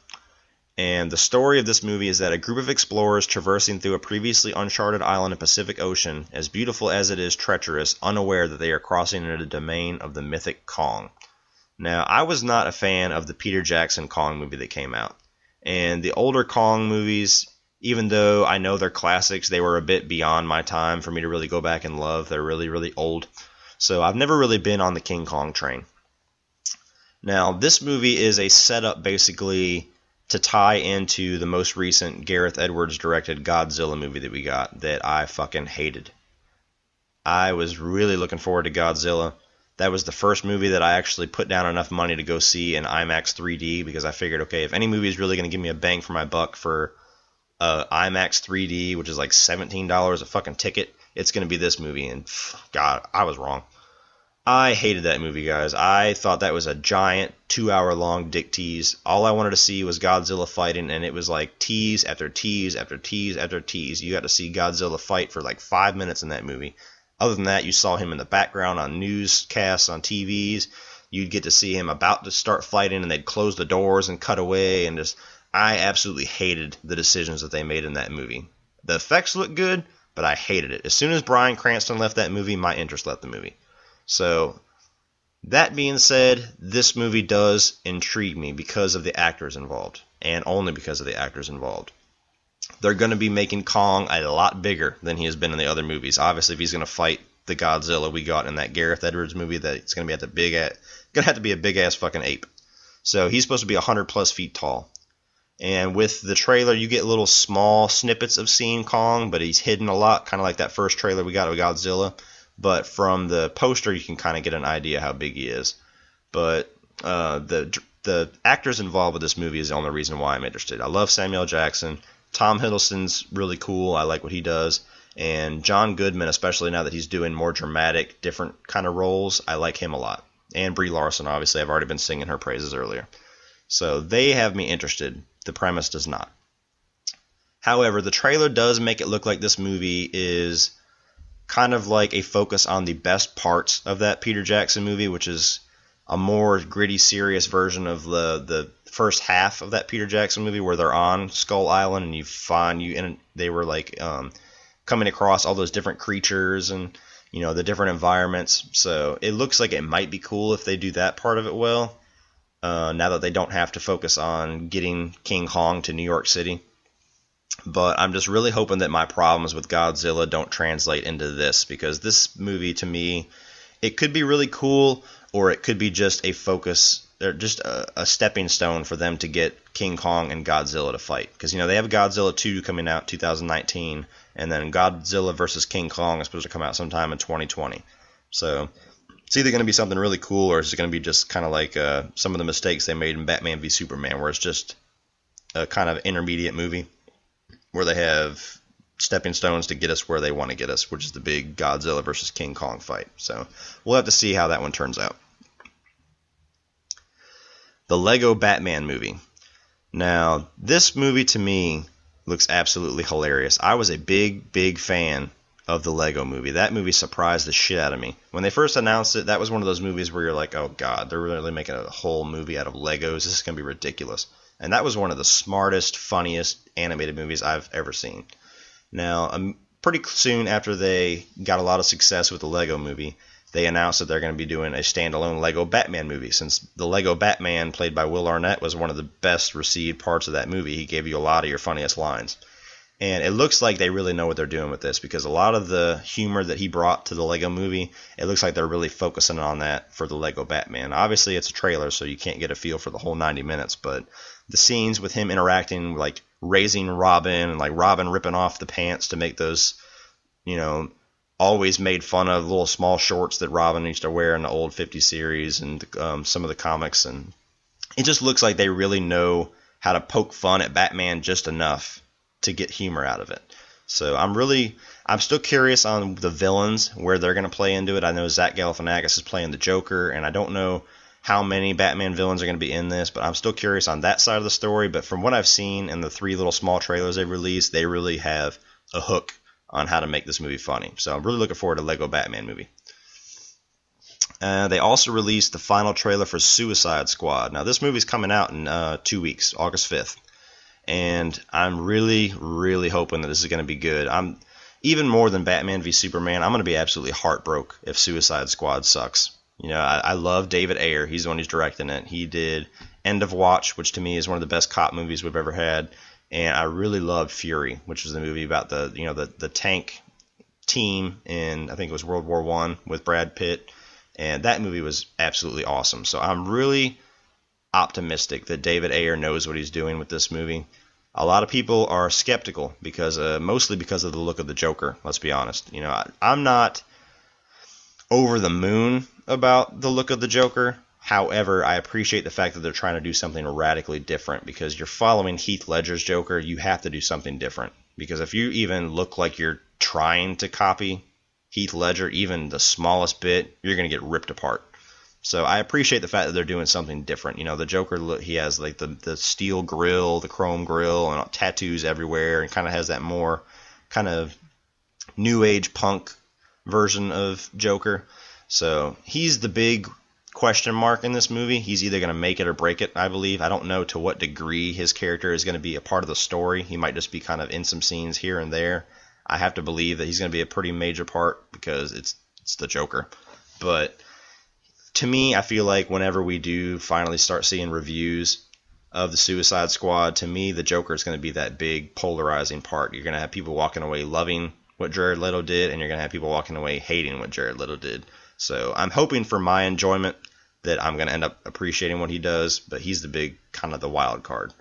And the story of this movie is that a group of explorers traversing through a previously uncharted island in the Pacific Ocean, as beautiful as it is treacherous, unaware that they are crossing into the domain of the mythic Kong. Now, I was not a fan of the Peter Jackson Kong movie that came out. And the older Kong movies, even though I know they're classics, they were a bit beyond my time for me to really go back and love. They're really, really old. So I've never really been on the King Kong train. Now, this movie is a setup basically to tie into the most recent Gareth Edwards directed Godzilla movie that we got that I fucking hated. I was really looking forward to Godzilla. That was the first movie that I actually put down enough money to go see in IMAX 3D because I figured, okay, if any movie is really going to give me a bang for my buck for IMAX 3D, which is like $17 a fucking ticket, it's going to be this movie. And God, I was wrong. I hated that movie, guys. I thought that was a giant 2-hour-long dick tease. All I wanted to see was Godzilla fighting, and it was like tease after tease after tease after tease. You got to see Godzilla fight for like 5 minutes in that movie. Other than that, you saw him in the background on newscasts on TVs. You'd get to see him about to start fighting, and they'd close the doors and cut away. And just, I absolutely hated the decisions that they made in that movie. The effects looked good, but I hated it. As soon as Bryan Cranston left that movie, my interest left the movie. So, that being said, this movie does intrigue me because of the actors involved, and only because of the actors involved. They're going to be making Kong a lot bigger than he has been in the other movies. Obviously, if he's going to fight the Godzilla we got in that Gareth Edwards movie, that it's going to be going to have to be a big ass fucking ape. So he's supposed to be 100 plus feet tall. And with the trailer, you get little small snippets of seeing Kong, but he's hidden a lot, kind of like that first trailer we got of Godzilla. But from the poster, you can kind of get an idea how big he is. But the actors involved with this movie is the only reason why I'm interested. I love Samuel L. Jackson. Tom Hiddleston's really cool. I like what he does. And John Goodman, especially now that he's doing more dramatic, different kind of roles, I like him a lot. And Brie Larson, obviously. I've already been singing her praises earlier. So they have me interested. The premise does not. However, the trailer does make it look like this movie is kind of like a focus on the best parts of that Peter Jackson movie, which is a more gritty, serious version of the first half of that Peter Jackson movie where they're on Skull Island and they were like coming across all those different creatures and the different environments. So it looks like it might be cool if they do that part of it well. Now that they don't have to focus on getting King Kong to New York City. But I'm just really hoping that my problems with Godzilla don't translate into this, because this movie, to me, it could be really cool, or it could be just a focus, or just a stepping stone for them to get King Kong and Godzilla to fight. Because, they have Godzilla 2 coming out 2019, and then Godzilla vs. King Kong is supposed to come out sometime in 2020. So it's either going to be something really cool, or it's going to be just kind of like some of the mistakes they made in Batman v Superman, where it's just a kind of intermediate movie, where they have stepping stones to get us where they want to get us, which is the big Godzilla versus King Kong fight. So we'll have to see how that one turns out. The Lego Batman movie. Now, this movie to me looks absolutely hilarious. I was a big, big fan of the Lego movie. That movie surprised the shit out of me. When they first announced it, that was one of those movies where you're like, oh God, they're really making a whole movie out of Legos. This is going to be ridiculous. And that was one of the smartest, funniest animated movies I've ever seen. Now, pretty soon after they got a lot of success with the Lego movie, they announced that they're going to be doing a standalone Lego Batman movie. Since the Lego Batman, played by Will Arnett, was one of the best received parts of that movie. He gave you a lot of your funniest lines. And it looks like they really know what they're doing with this, because a lot of the humor that he brought to the Lego movie, it looks like they're really focusing on that for the Lego Batman. Obviously, it's a trailer, so you can't get a feel for the whole 90 minutes, but the scenes with him interacting, like raising Robin, and like Robin ripping off the pants to make those, always made fun of little small shorts that Robin used to wear in the old 50 series and some of the comics. And it just looks like they really know how to poke fun at Batman just enough to get humor out of it. So I'm still curious on the villains, where they're going to play into it. I know Zach Galifianakis is playing the Joker, and I don't know how many Batman villains are going to be in this, but I'm still curious on that side of the story. But from what I've seen in the 3 little small trailers they've released, they really have a hook on how to make this movie funny. So I'm really looking forward to Lego Batman movie. They also released the final trailer for Suicide Squad. Now, this movie's coming out in 2 weeks, August 5th. And I'm really, really hoping that this is going to be good. I'm even more than Batman v Superman. I'm going to be absolutely heartbroken if Suicide Squad sucks. I love David Ayer. He's the one who's directing it. He did End of Watch, which to me is one of the best cop movies we've ever had. And I really loved Fury, which was the movie about the tank team in, I think it was World War I with Brad Pitt. And that movie was absolutely awesome. So I'm really optimistic that David Ayer knows what he's doing with this movie. A lot of people are skeptical mostly because of the look of the Joker. Let's be honest. I'm not over the moon about the look of the Joker. However, I appreciate the fact that they're trying to do something radically different, because you're following Heath Ledger's Joker. You have to do something different, because if you even look like you're trying to copy Heath Ledger, even the smallest bit, you're going to get ripped apart. So I appreciate the fact that they're doing something different. The Joker, he has like the steel grill, the chrome grill, and tattoos everywhere, and kind of has that more kind of new age punk version of Joker. So he's the big question mark in this movie. He's either going to make it or break it, I believe. I don't know to what degree his character is going to be a part of the story. He might just be kind of in some scenes here and there. I have to believe that he's going to be a pretty major part because it's the Joker. But to me, I feel like whenever we do finally start seeing reviews of the Suicide Squad, to me, the Joker is going to be that big polarizing part. You're going to have people walking away loving what Jared Leto did, and you're going to have people walking away hating what Jared Leto did. So I'm hoping for my enjoyment that I'm going to end up appreciating what he does, but he's the big, kind of the wild card.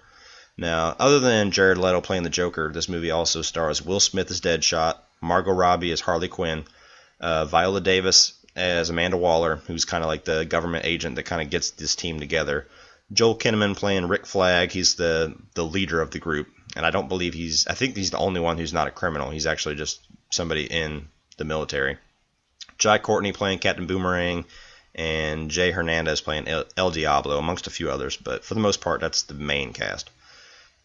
Now, other than Jared Leto playing the Joker, this movie also stars Will Smith as Deadshot, Margot Robbie as Harley Quinn, Viola Davis as Amanda Waller, who's kind of like the government agent that kind of gets this team together. Joel Kinnaman playing Rick Flag. He's the leader of the group, and I think he's the only one who's not a criminal. He's actually just somebody in the military. Jai Courtney playing Captain Boomerang, and Jay Hernandez playing El Diablo, amongst a few others, but for the most part, that's the main cast.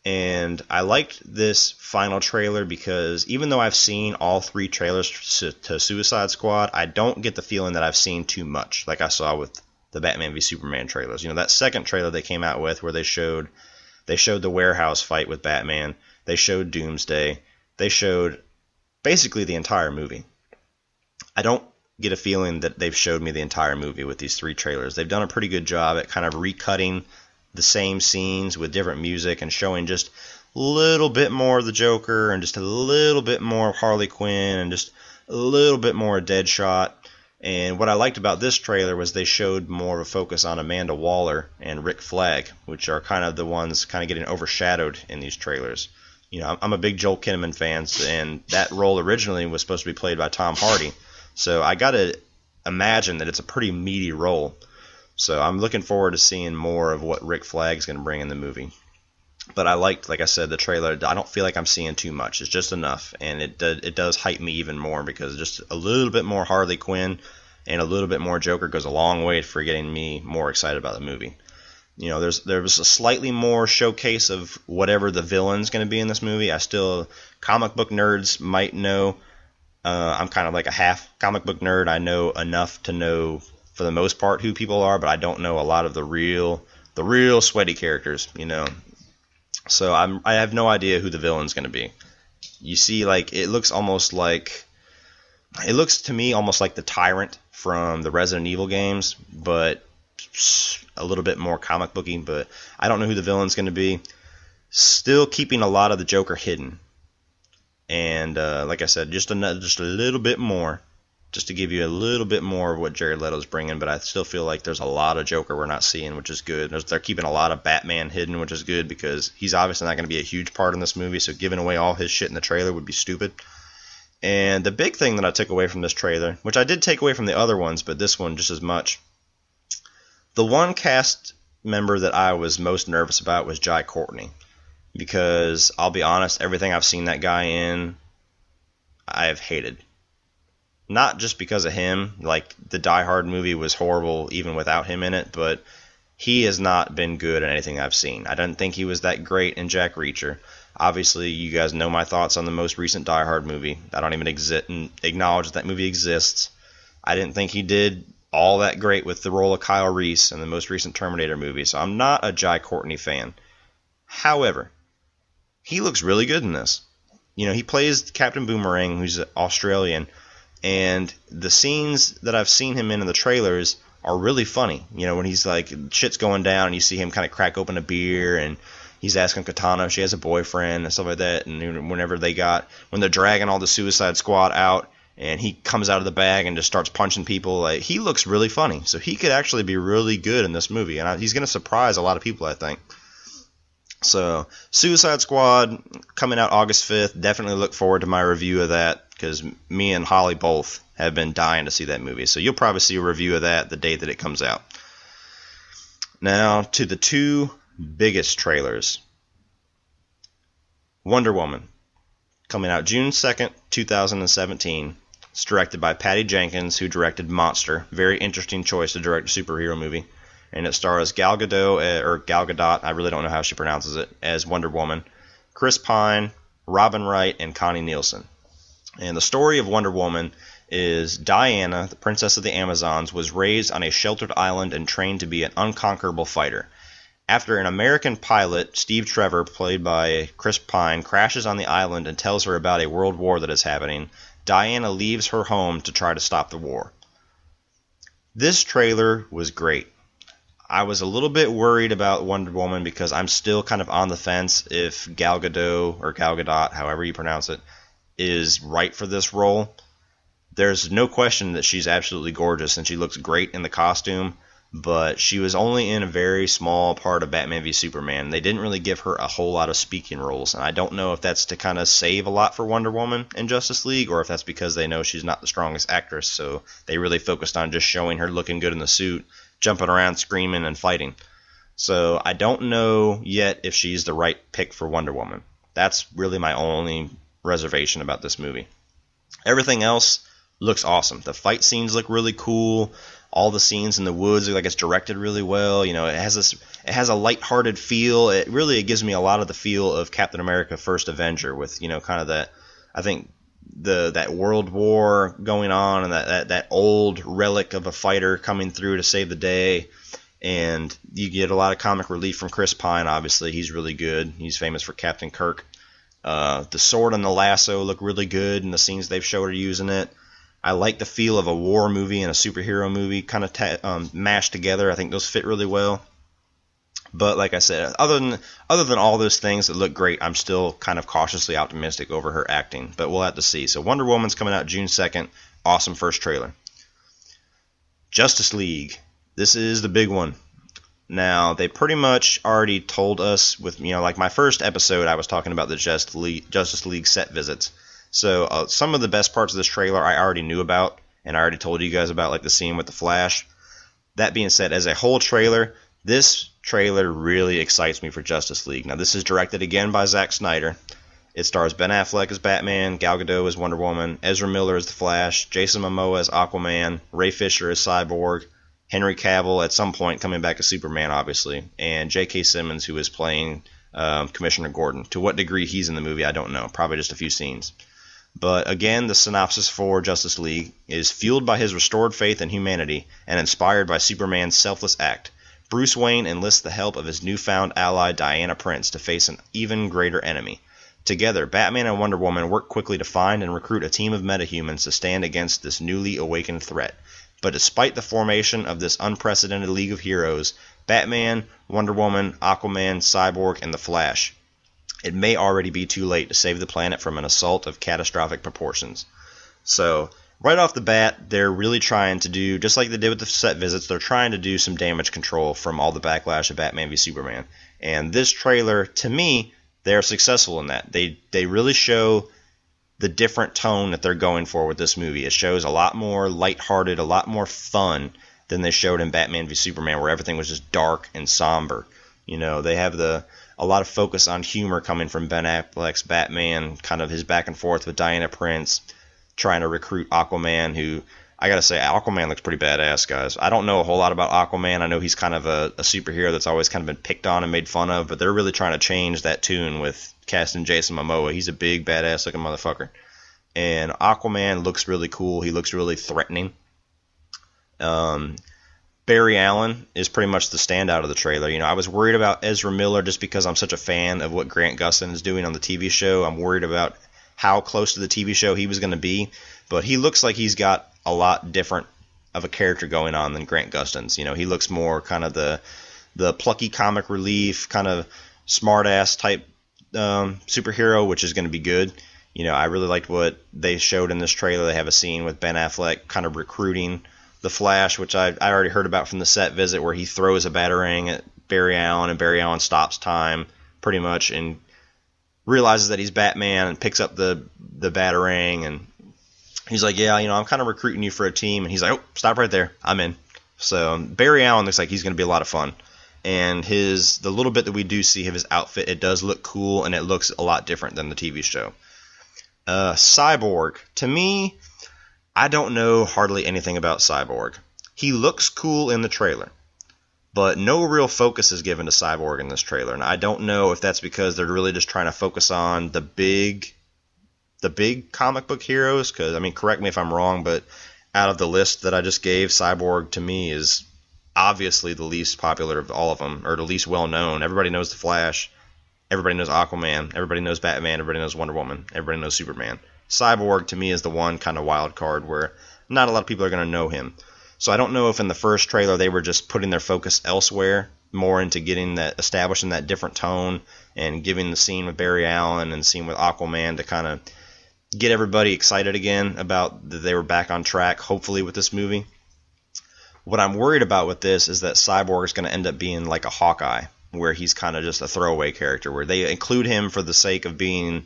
And I liked this final trailer because even though I've seen all 3 trailers to Suicide Squad, I don't get the feeling that I've seen too much, like I saw with the Batman v Superman trailers. That second trailer they came out with where they showed the warehouse fight with Batman, they showed Doomsday, they showed basically the entire movie. I don't get a feeling that they've showed me the entire movie with these 3 trailers. They've done a pretty good job at kind of recutting the same scenes with different music and showing just a little bit more of the Joker and just a little bit more of Harley Quinn and just a little bit more of Deadshot. And what I liked about this trailer was they showed more of a focus on Amanda Waller and Rick Flag, which are kind of the ones kind of getting overshadowed in these trailers. I'm a big Joel Kinnaman fan, and that role originally was supposed to be played by Tom Hardy. So I got to imagine that it's a pretty meaty role. So I'm looking forward to seeing more of what Rick Flag's going to bring in the movie. But I liked, like I said, the trailer. I don't feel like I'm seeing too much. It's just enough, and it does hype me even more because just a little bit more Harley Quinn and a little bit more Joker goes a long way for getting me more excited about the movie. There was a slightly more showcase of whatever the villain's going to be in this movie. Comic book nerds might know. I'm kind of like a half comic book nerd. I know enough to know, for the most part, who people are, but I don't know a lot of the real sweaty characters, So I have no idea who the villain's going to be. You see, it looks to me almost like the Tyrant from the Resident Evil games, but a little bit more comic booky. But I don't know who the villain's going to be. Still keeping a lot of the Joker hidden, and like I said, just a little bit more. Just to give you a little bit more of what Jared Leto's bringing, but I still feel like there's a lot of Joker we're not seeing, which is good. They're keeping a lot of Batman hidden, which is good because he's obviously not going to be a huge part in this movie, so giving away all his shit in the trailer would be stupid. And the big thing that I took away from this trailer, which I did take away from the other ones, but this one just as much, the one cast member that I was most nervous about was Jai Courtney, because I'll be honest, everything I've seen that guy in, I have hated. Not just because of him, like the Die Hard movie was horrible even without him in it, but he has not been good in anything I've seen. I didn't think he was that great in Jack Reacher. Obviously, you guys know my thoughts on the most recent Die Hard movie. I don't even acknowledge that movie exists. I didn't think he did all that great with the role of Kyle Reese in the most recent Terminator movie, so I'm not a Jai Courtney fan. However, he looks really good in this. You know, he plays Captain Boomerang, who's Australian, and the scenes that I've seen him in the trailers are really funny. You know, when he's like, shit's going down, and you see him kind of crack open a beer, and he's asking Katana if she has a boyfriend and stuff like that. And when they're dragging all the Suicide Squad out, and he comes out of the bag and just starts punching people, like, he looks really funny. So he could actually be really good in this movie, and he's going to surprise a lot of people, I think. So, Suicide Squad coming out August 5th. Definitely look forward to my review of that, because me and Holly both have been dying to see that movie. So you'll probably see a review of that the day that it comes out. Now, to the two biggest trailers. Wonder Woman, coming out June 2nd, 2017. It's directed by Patty Jenkins, who directed Monster. Very interesting choice to direct a superhero movie. And it stars Gal Gadot, I really don't know how she pronounces it, as Wonder Woman, Chris Pine, Robin Wright, and Connie Nielsen. And the story of Wonder Woman is Diana, the princess of the Amazons, was raised on a sheltered island and trained to be an unconquerable fighter. After an American pilot, Steve Trevor, played by Chris Pine, crashes on the island and tells her about a world war that is happening, Diana leaves her home to try to stop the war. This trailer was great. I was a little bit worried about Wonder Woman because I'm still kind of on the fence if Gal Gadot, however you pronounce it, is right for this role. There's no question that she's absolutely gorgeous and she looks great in the costume, but she was only in a very small part of Batman v Superman. They didn't really give her a whole lot of speaking roles, and I don't know if that's to kind of save a lot for Wonder Woman in Justice League, or if that's because they know she's not the strongest actress, so they really focused on just showing her looking good in the suit, jumping around, screaming, and fighting. So I don't know yet if she's the right pick for Wonder Woman. That's really my only reservation about this movie. Everything else looks awesome. The fight scenes look really cool. All the scenes in the woods look like it's directed really well. You know, it has a lighthearted feel. It gives me a lot of the feel of Captain America: First Avenger, with, you know, kind of that, I think, that world war going on, and that old relic of a fighter coming through to save the day. And you get a lot of comic relief from Chris Pine. Obviously, he's really good. He's famous for Captain Kirk. The sword and the lasso look really good in the scenes they've showed her using it. I like the feel of a war movie and a superhero movie kind of mashed together. I think those fit really well. But like I said, other than all those things that look great, I'm still kind of cautiously optimistic over her acting. But we'll have to see. So Wonder Woman's coming out June 2nd. Awesome first trailer. Justice League. This is the big one. Now, they pretty much already told us with, you know, like my first episode, I was talking about the Justice League set visits. So some of the best parts of this trailer I already knew about, and I already told you guys about, like the scene with the Flash. That being said, as a whole trailer, this trailer really excites me for Justice League. Now, this is directed again by Zack Snyder. It stars Ben Affleck as Batman, Gal Gadot as Wonder Woman, Ezra Miller as the Flash, Jason Momoa as Aquaman, Ray Fisher as Cyborg, Henry Cavill at some point coming back as Superman, obviously, and J.K. Simmons, who is playing Commissioner Gordon. To what degree he's in the movie, I don't know. Probably just a few scenes. But again, the synopsis for Justice League is fueled by his restored faith in humanity and inspired by Superman's selfless act. Bruce Wayne enlists the help of his newfound ally Diana Prince to face an even greater enemy. Together, Batman and Wonder Woman work quickly to find and recruit a team of metahumans to stand against this newly awakened threat. But despite the formation of this unprecedented League of Heroes, Batman, Wonder Woman, Aquaman, Cyborg, and the Flash, it may already be too late to save the planet from an assault of catastrophic proportions. So, right off the bat, they're really trying to do, just like they did with the set visits, they're trying to do some damage control from all the backlash of Batman v Superman. And this trailer, to me, they're successful in that. They really show the different tone that they're going for with this movie. It shows a lot more lighthearted, a lot more fun than they showed in Batman v Superman, where everything was just dark and somber. You know, they have a lot of focus on humor coming from Ben Affleck's Batman, kind of his back and forth with Diana Prince, trying to recruit Aquaman, who, I gotta say, Aquaman looks pretty badass, guys. I don't know a whole lot about Aquaman. I know he's kind of a superhero that's always kind of been picked on and made fun of, but they're really trying to change that tune with casting Jason Momoa. He's a big, badass looking motherfucker. And Aquaman looks really cool. He looks really threatening. Barry Allen is pretty much the standout of the trailer. I was worried about Ezra Miller just because I'm such a fan of what Grant Gustin is doing on the TV show. I'm worried about how close to the TV show he was going to be, but he looks like he's got a lot different of a character going on than Grant Gustin's. He looks more kind of the plucky comic relief, kind of smart-ass type superhero, which is going to be good. I really liked what they showed in this trailer. They have a scene with Ben Affleck kind of recruiting the Flash, which I already heard about from the set visit, where he throws a batarang at Barry Allen, and Barry Allen stops time pretty much and realizes that he's Batman and picks up the batarang, and he's like, yeah, I'm kind of recruiting you for a team, and he's like, oh, stop right there, I'm in. So Barry Allen looks like he's going to be a lot of fun, and the little bit that we do see of his outfit, it does look cool, and it looks a lot different than the TV show. Cyborg, to me, I don't know hardly anything about Cyborg. He looks cool in the trailer, but no real focus is given to Cyborg in this trailer, and I don't know if that's because they're really just trying to focus on the big comic book heroes, because, correct me if I'm wrong, but out of the list that I just gave, Cyborg to me is obviously the least popular of all of them, or the least well-known. Everybody knows the Flash, everybody knows Aquaman, everybody knows Batman, everybody knows Wonder Woman, everybody knows Superman. Cyborg, to me, is the one kind of wild card where not a lot of people are going to know him. So I don't know if in the first trailer they were just putting their focus elsewhere, more into establishing that different tone and giving the scene with Barry Allen and the scene with Aquaman to kind of get everybody excited again about that they were back on track, hopefully, with this movie. What I'm worried about with this is that Cyborg is going to end up being like a Hawkeye, where he's kind of just a throwaway character, where they include him for the sake of being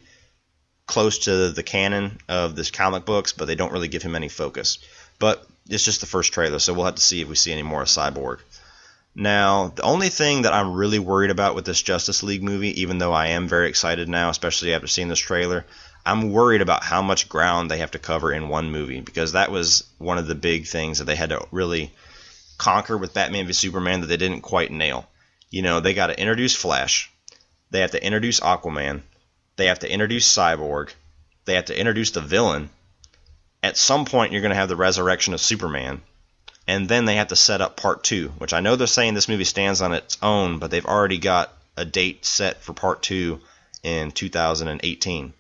close to the canon of this comic books, but they don't really give him any focus. But it's just the first trailer, so we'll have to see if we see any more of Cyborg. Now, the only thing that I'm really worried about with this Justice League movie, even though I am very excited now, especially after seeing this trailer, I'm worried about how much ground they have to cover in one movie, because that was one of the big things that they had to really conquer with Batman v Superman that they didn't quite nail. They got to introduce Flash, they have to introduce Aquaman, they have to introduce Cyborg, they have to introduce the villain. At some point, you're going to have the resurrection of Superman, and then they have to set up part 2, which I know they're saying this movie stands on its own, but they've already got a date set for part 2 in 2018.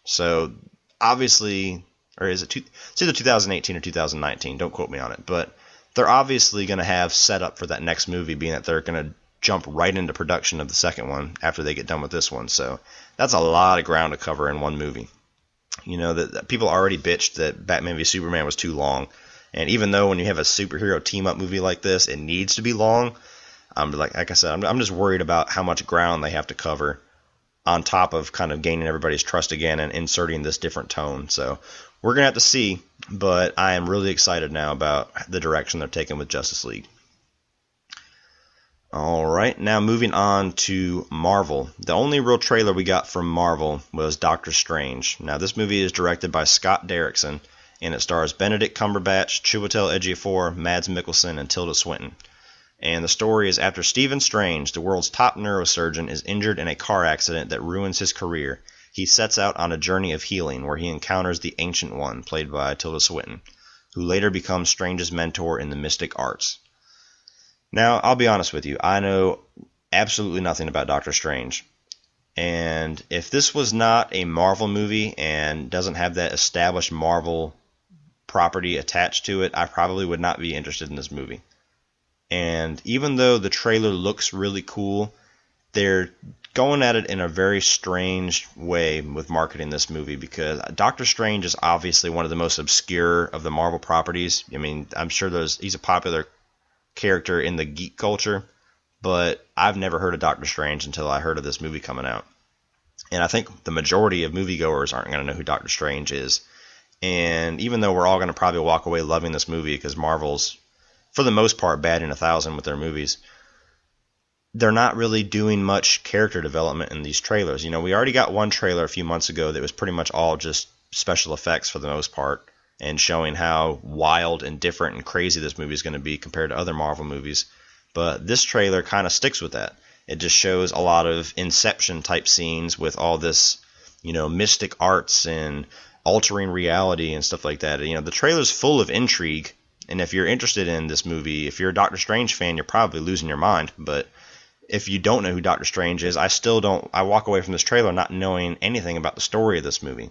So, obviously, or is it it's either 2018 or 2019, don't quote me on it, but they're obviously going to have set up for that next movie, being that they're going to jump right into production of the second one after they get done with this one. So that's a lot of ground to cover in one movie. That people already bitched that Batman v Superman was too long, and even though when you have a superhero team up movie like this, it needs to be long. Like I said, I'm just worried about how much ground they have to cover, on top of kind of gaining everybody's trust again and inserting this different tone. So we're gonna have to see, but I am really excited now about the direction they're taking with Justice League. Alright, now moving on to Marvel. The only real trailer we got from Marvel was Doctor Strange. Now, this movie is directed by Scott Derrickson, and it stars Benedict Cumberbatch, Chiwetel Ejiofor, Mads Mikkelsen, and Tilda Swinton. And the story is after Stephen Strange, the world's top neurosurgeon, is injured in a car accident that ruins his career. He sets out on a journey of healing where he encounters the Ancient One, played by Tilda Swinton, who later becomes Strange's mentor in the mystic arts. Now, I'll be honest with you, I know absolutely nothing about Doctor Strange. And if this was not a Marvel movie and doesn't have that established Marvel property attached to it, I probably would not be interested in this movie. And even though the trailer looks really cool, they're going at it in a very strange way with marketing this movie, because Doctor Strange is obviously one of the most obscure of the Marvel properties. I'm sure he's a popular character in the geek culture, but I've never heard of Doctor Strange until I heard of this movie coming out. And I think the majority of moviegoers aren't going to know who Doctor Strange is. And even though we're all going to probably walk away loving this movie, because Marvel's, for the most part, batting 1,000 with their movies, they're not really doing much character development in these trailers. We already got one trailer a few months ago that was pretty much all just special effects for the most part, and showing how wild and different and crazy this movie is going to be compared to other Marvel movies. But this trailer kind of sticks with that. It just shows a lot of Inception type scenes with all this, mystic arts and altering reality and stuff like that. The trailer's full of intrigue, And if you're interested in this movie, if you're a Doctor Strange fan, you're probably losing your mind. But if you don't know who Doctor Strange is, I walk away from this trailer not knowing anything about the story of this movie.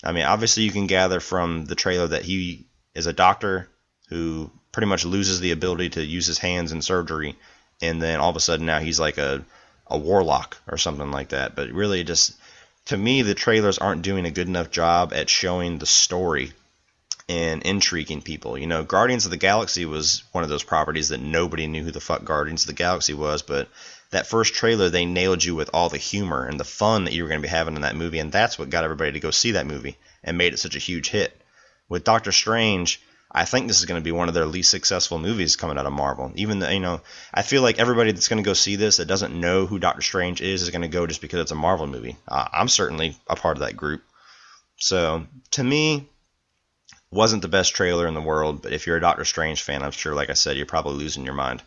I mean, obviously you can gather from the trailer that he is a doctor who pretty much loses the ability to use his hands in surgery, and then all of a sudden now he's like a warlock or something like that. But really, just to me, the trailers aren't doing a good enough job at showing the story and intriguing people. You know, Guardians of the Galaxy was one of those properties that nobody knew who the fuck Guardians of the Galaxy was, but that first trailer, they nailed you with all the humor and the fun that you were going to be having in that movie, and that's what got everybody to go see that movie and made it such a huge hit. With Doctor Strange, I think this is going to be one of their least successful movies coming out of Marvel. Even though, you know, I feel like everybody that's going to go see this that doesn't know who Doctor Strange is going to go just because it's a Marvel movie. I'm certainly a part of that group. So, to me, wasn't the best trailer in the world, but if you're a Doctor Strange fan, I'm sure, like I said, you're probably losing your mind.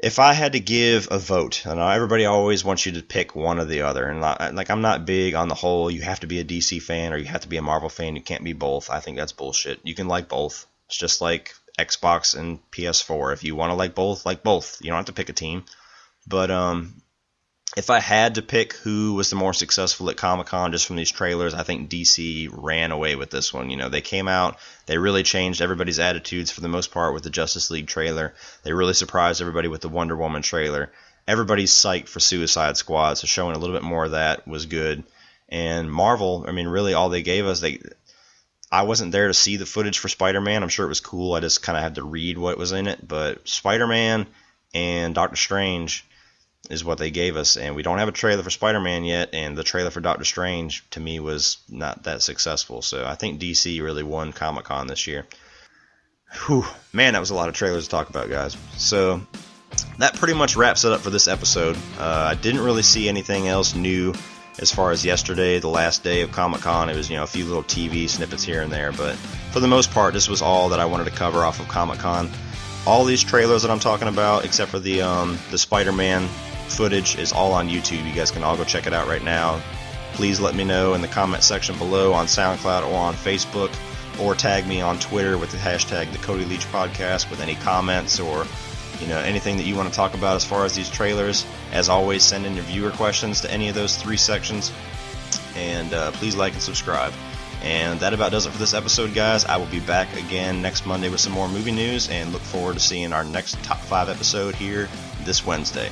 If I had to give a vote, I know everybody always wants you to pick one or the other, and I'm not big on the whole you have to be a DC fan or you have to be a Marvel fan, you can't be both. I think that's bullshit. You can like both. It's just like Xbox and PS4. If you want to like both, like both. You don't have to pick a team. But if I had to pick who was the more successful at Comic-Con just from these trailers, I think DC ran away with this one. You know, they came out, they really changed everybody's attitudes for the most part with the Justice League trailer. They really surprised everybody with the Wonder Woman trailer. Everybody's psyched for Suicide Squad, so showing a little bit more of that was good. And Marvel, I mean, really all they gave us, I wasn't there to see the footage for Spider-Man. I'm sure it was cool. I just kind of had to read what was in it. But Spider-Man and Doctor Strange is what they gave us, and we don't have a trailer for Spider-Man yet, and the trailer for Doctor Strange, to me, was not that successful. So I think DC really won Comic-Con this year. Whew, man, that was a lot of trailers to talk about, guys. So that pretty much wraps it up for this episode. I didn't really see anything else new as far as yesterday, the last day of Comic-Con. It was, a few little TV snippets here and there, but for the most part, this was all that I wanted to cover off of Comic-Con. All these trailers that I'm talking about, except for the Spider-Man footage, is all on YouTube. You guys can all go check it out right now. Please let me know in the comment section below on SoundCloud or on Facebook, or tag me on Twitter with the hashtag the Cody Leach Podcast with any comments or anything that you want to talk about as far as these trailers. As always, send in your viewer questions to any of those 3 sections, and please like and subscribe. And that about does it for this episode, guys. I will be back again next Monday with some more movie news, and look forward to seeing our next Top 5 episode here this Wednesday.